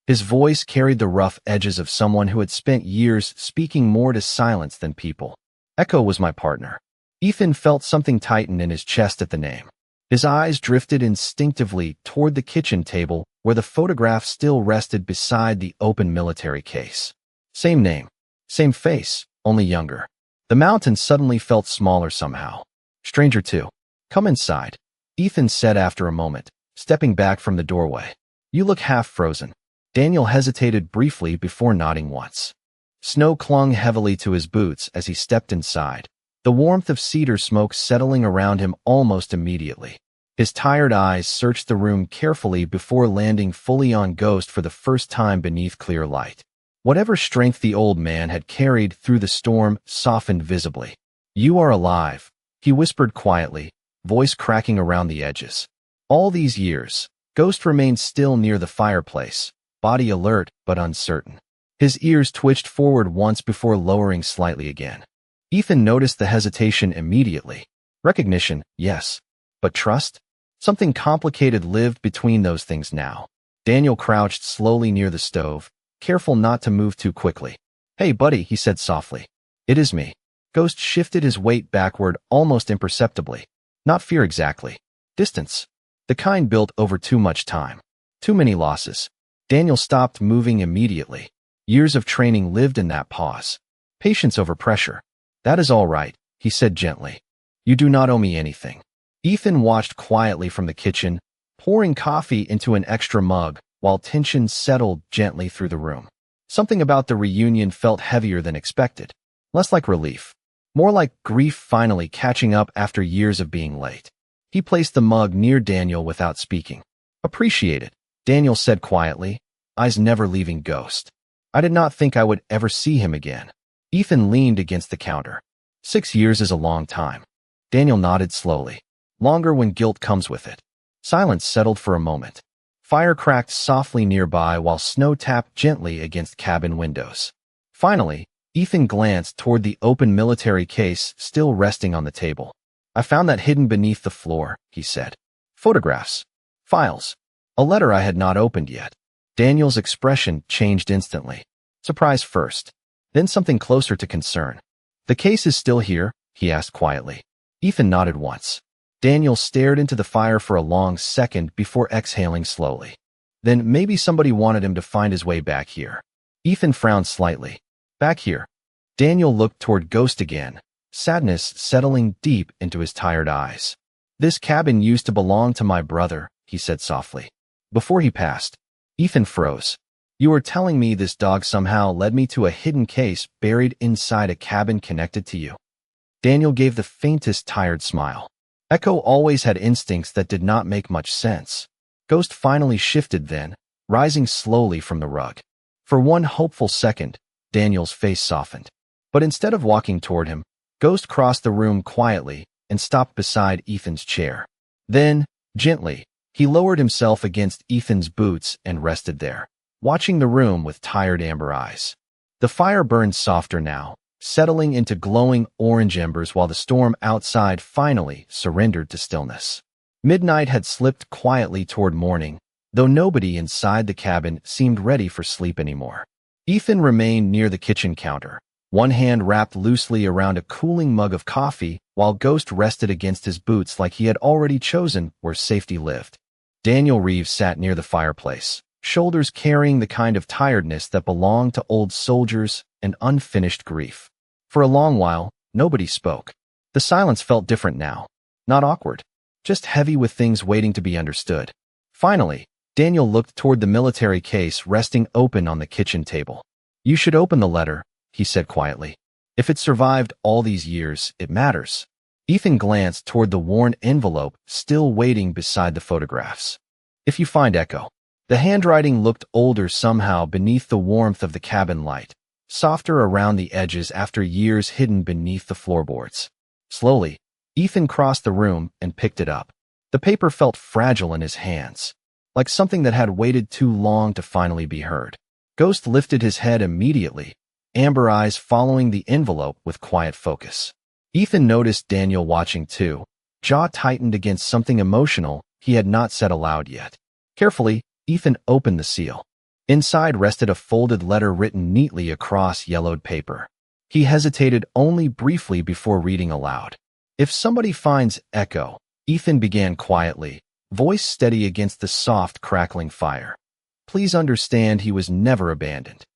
His voice carried the rough edges of someone who had spent years speaking more to silence than people. Echo was my partner. Ethan felt something tighten in his chest at the name. His eyes drifted instinctively toward the kitchen table where the photograph still rested beside the open military case. Same name. Same face, only younger. The mountain suddenly felt smaller somehow. Stranger too. Come inside, Ethan said after a moment, stepping back from the doorway. You look half frozen. Daniel hesitated briefly before nodding once. Snow clung heavily to his boots as he stepped inside, the warmth of cedar smoke settling around him almost immediately. His tired eyes searched the room carefully before landing fully on Ghost for the first time beneath clear light. Whatever strength the old man had carried through the storm softened visibly. "You are alive," he whispered quietly, voice cracking around the edges. All these years, Ghost remained still near the fireplace, body alert but uncertain. His ears twitched forward once before lowering slightly again. Ethan noticed the hesitation immediately. Recognition, yes. But trust? Something complicated lived between those things now. Daniel crouched slowly near the stove, careful not to move too quickly. "Hey, buddy," he said softly. "It is me." Ghost shifted his weight backward almost imperceptibly. Not fear exactly. Distance. The kind built over too much time. Too many losses. Daniel stopped moving immediately. Years of training lived in that pause. Patience over pressure. "That is all right," he said gently. "You do not owe me anything." Ethan watched quietly from the kitchen, pouring coffee into an extra mug while tension settled gently through the room. Something about the reunion felt heavier than expected. Less like relief. More like grief finally catching up after years of being late. He placed the mug near Daniel without speaking. "Appreciate it," Daniel said quietly, eyes never leaving Ghost. "I did not think I would ever see him again." Ethan leaned against the counter. 6 years is a long time. Daniel nodded slowly. Longer when guilt comes with it. Silence settled for a moment. Fire cracked softly nearby while snow tapped gently against cabin windows. Finally, Ethan glanced toward the open military case still resting on the table. "I found that hidden beneath the floor," he said. "Photographs. Files. A letter I had not opened yet." Daniel's expression changed instantly. Surprise first, then something closer to concern. "The case is still here?" he asked quietly. Ethan nodded once. Daniel stared into the fire for a long second before exhaling slowly. "Then maybe somebody wanted him to find his way back here." Ethan frowned slightly. "Back here?" Daniel looked toward Ghost again, sadness settling deep into his tired eyes. "This cabin used to belong to my brother," he said softly. "Before he passed." Ethan froze. "You were telling me this dog somehow led me to a hidden case buried inside a cabin connected to you?" Daniel gave the faintest tired smile. Echo always had instincts that did not make much sense. Ghost finally shifted then, rising slowly from the rug. For one hopeful second, Daniel's face softened. But instead of walking toward him, Ghost crossed the room quietly and stopped beside Ethan's chair. Then, gently, he lowered himself against Ethan's boots and rested there, watching the room with tired amber eyes. The fire burned softer now, settling into glowing orange embers while the storm outside finally surrendered to stillness. Midnight had slipped quietly toward morning, though nobody inside the cabin seemed ready for sleep anymore. Ethan remained near the kitchen counter, one hand wrapped loosely around a cooling mug of coffee while Ghost rested against his boots like he had already chosen where safety lived. Daniel Reeves sat near the fireplace, shoulders carrying the kind of tiredness that belonged to old soldiers and unfinished grief. For a long while, nobody spoke. The silence felt different now. Not awkward, just heavy with things waiting to be understood. Finally, Daniel looked toward the military case resting open on the kitchen table. "You should open the letter," he said quietly. "If it survived all these years, it matters." Ethan glanced toward the worn envelope still waiting beside the photographs. "If you find Echo." The handwriting looked older somehow beneath the warmth of the cabin light, softer around the edges after years hidden beneath the floorboards. Slowly, Ethan crossed the room and picked it up. The paper felt fragile in his hands, like something that had waited too long to finally be heard. Ghost lifted his head immediately, amber eyes following the envelope with quiet focus. Ethan noticed Daniel watching too, jaw tightened against something emotional he had not said aloud yet. Carefully, Ethan opened the seal. Inside rested a folded letter written neatly across yellowed paper. He hesitated only briefly before reading aloud. "If somebody finds Echo," Ethan began quietly, voice steady against the soft, crackling fire. "Please understand he was never abandoned."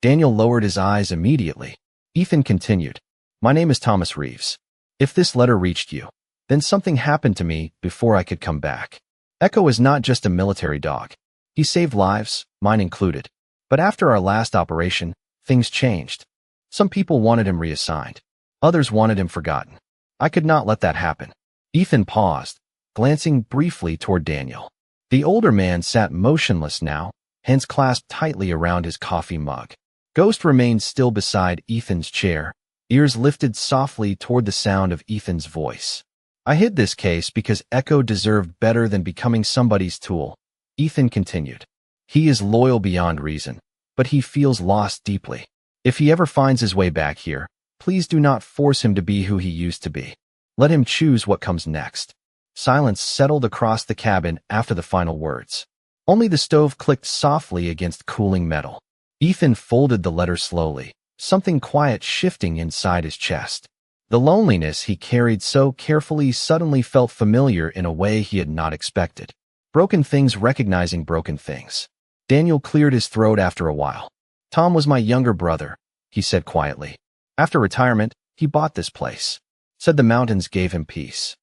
Daniel lowered his eyes immediately. Ethan continued, "My name is Thomas Reeves. If this letter reached you, then something happened to me before I could come back. Echo is not just a military dog. He saved lives, mine included. But after our last operation, things changed. Some people wanted him reassigned. Others wanted him forgotten. I could not let that happen." Ethan paused, glancing briefly toward Daniel. The older man sat motionless now, hands clasped tightly around his coffee mug. Ghost remained still beside Ethan's chair, ears lifted softly toward the sound of Ethan's voice. I hid this case because Echo deserved better than becoming somebody's tool, Ethan continued. He is loyal beyond reason, but he feels lost deeply. If he ever finds his way back here, please do not force him to be who he used to be. Let him choose what comes next. Silence settled across the cabin after the final words. Only the stove clicked softly against cooling metal. Ethan folded the letter slowly, something quiet shifting inside his chest. The loneliness he carried so carefully suddenly felt familiar in a way he had not expected. Broken things recognizing broken things. Daniel cleared his throat after a while. Tom was my younger brother, he said quietly. After retirement, he bought this place. Said the mountains gave him peace.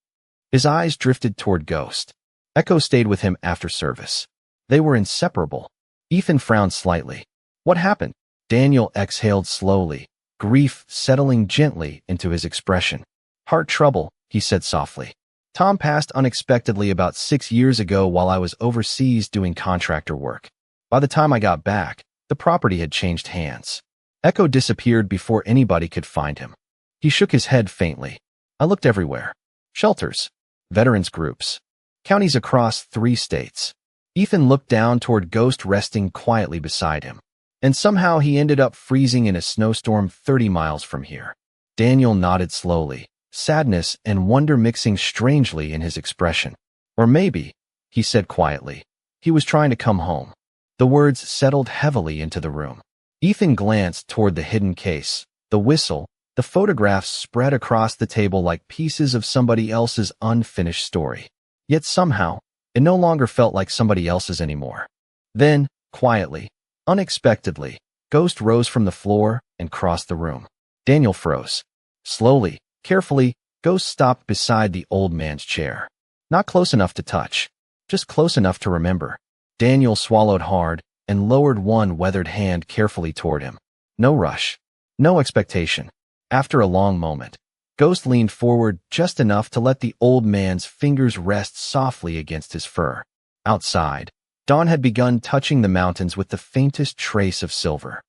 His eyes drifted toward Ghost. Echo stayed with him after service. They were inseparable. Ethan frowned slightly. What happened? Daniel exhaled slowly, grief settling gently into his expression. Heart trouble, he said softly. Tom passed unexpectedly about 6 years ago while I was overseas doing contractor work. By the time I got back, the property had changed hands. Echo disappeared before anybody could find him. He shook his head faintly. I looked everywhere. Shelters, veterans groups, counties across 3 states. Ethan looked down toward Ghost resting quietly beside him. And somehow he ended up freezing in a snowstorm 30 miles from here. Daniel nodded slowly, sadness and wonder mixing strangely in his expression. Or maybe, he said quietly, he was trying to come home. The words settled heavily into the room. Ethan glanced toward the hidden case, the whistle, the photographs spread across the table like pieces of somebody else's unfinished story. Yet somehow, it no longer felt like somebody else's anymore. Then, quietly, unexpectedly, Ghost rose from the floor and crossed the room. Daniel froze. Slowly, carefully, Ghost stopped beside the old man's chair. Not close enough to touch, just close enough to remember. Daniel swallowed hard and lowered one weathered hand carefully toward him. No rush, no expectation. After a long moment, Ghost leaned forward just enough to let the old man's fingers rest softly against his fur. Outside, dawn had begun touching the mountains with the faintest trace of silver.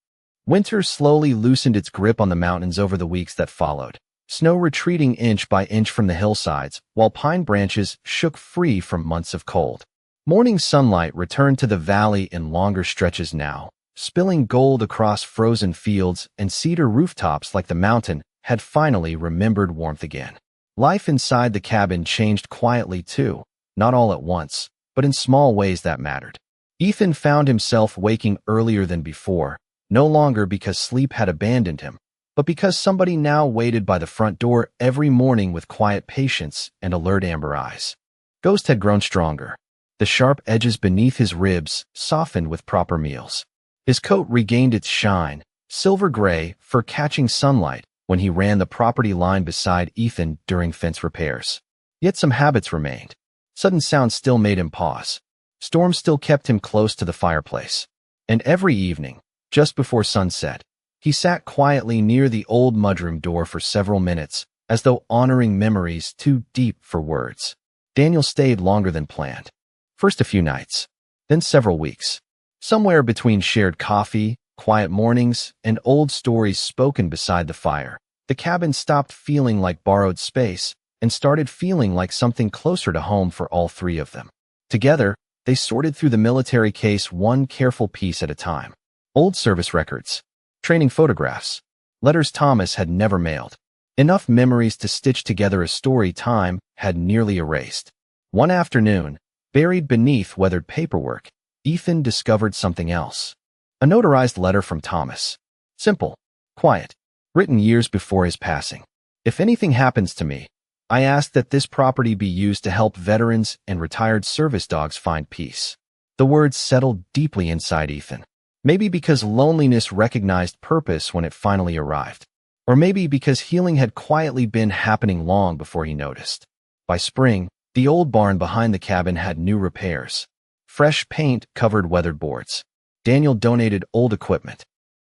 Winter slowly loosened its grip on the mountains over the weeks that followed, snow retreating inch by inch from the hillsides, while pine branches shook free from months of cold. Morning sunlight returned to the valley in longer stretches now, spilling gold across frozen fields and cedar rooftops like the mountain had finally remembered warmth again. Life inside the cabin changed quietly too, not all at once, but in small ways that mattered. Ethan found himself waking earlier than before, no longer because sleep had abandoned him, but because somebody now waited by the front door every morning with quiet patience and alert amber eyes. Ghost had grown stronger. The sharp edges beneath his ribs softened with proper meals. His coat regained its shine, silver gray, for catching sunlight when he ran the property line beside Ethan during fence repairs. Yet some habits remained. Sudden sounds still made him pause. Storms still kept him close to the fireplace. And every evening, just before sunset, he sat quietly near the old mudroom door for several minutes, as though honoring memories too deep for words. Daniel stayed longer than planned. First a few nights, then several weeks. Somewhere between shared coffee, quiet mornings, and old stories spoken beside the fire, the cabin stopped feeling like borrowed space and started feeling like something closer to home for all 3 of them. Together, they sorted through the military case one careful piece at a time. Old service records, training photographs, letters Thomas had never mailed. Enough memories to stitch together a story time had nearly erased. One afternoon, buried beneath weathered paperwork, Ethan discovered something else. A notarized letter from Thomas. Simple, quiet, written years before his passing. If anything happens to me, I ask that this property be used to help veterans and retired service dogs find peace. The words settled deeply inside Ethan. Maybe because loneliness recognized purpose when it finally arrived. Or maybe because healing had quietly been happening long before he noticed. By spring, the old barn behind the cabin had new repairs. Fresh paint covered weathered boards. Daniel donated old equipment.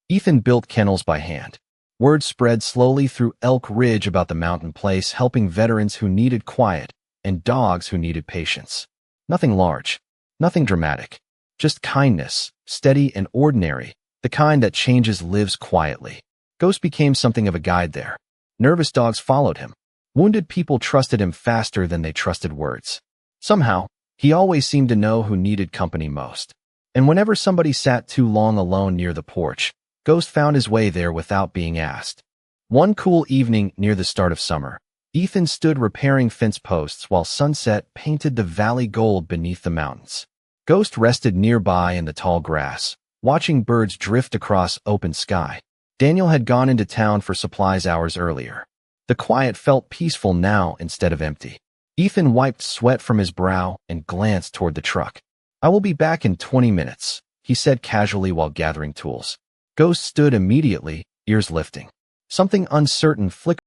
Ethan built kennels by hand. Word spread slowly through Elk Ridge about the mountain place helping veterans who needed quiet, and dogs who needed patience. Nothing large, nothing dramatic, just kindness, steady and ordinary, the kind that changes lives quietly. Ghost became something of a guide there. Nervous dogs followed him. Wounded people trusted him faster than they trusted words. Somehow, he always seemed to know who needed company most. And whenever somebody sat too long alone near the porch, Ghost found his way there without being asked. One cool evening near the start of summer, Ethan stood repairing fence posts while sunset painted the valley gold beneath the mountains. Ghost rested nearby in the tall grass, watching birds drift across open sky. Daniel had gone into town for supplies hours earlier. The quiet felt peaceful now instead of empty. Ethan wiped sweat from his brow and glanced toward the truck. "I will be back in 20 minutes, he said casually while gathering tools. Ghost stood immediately, ears lifting. Something uncertain flickered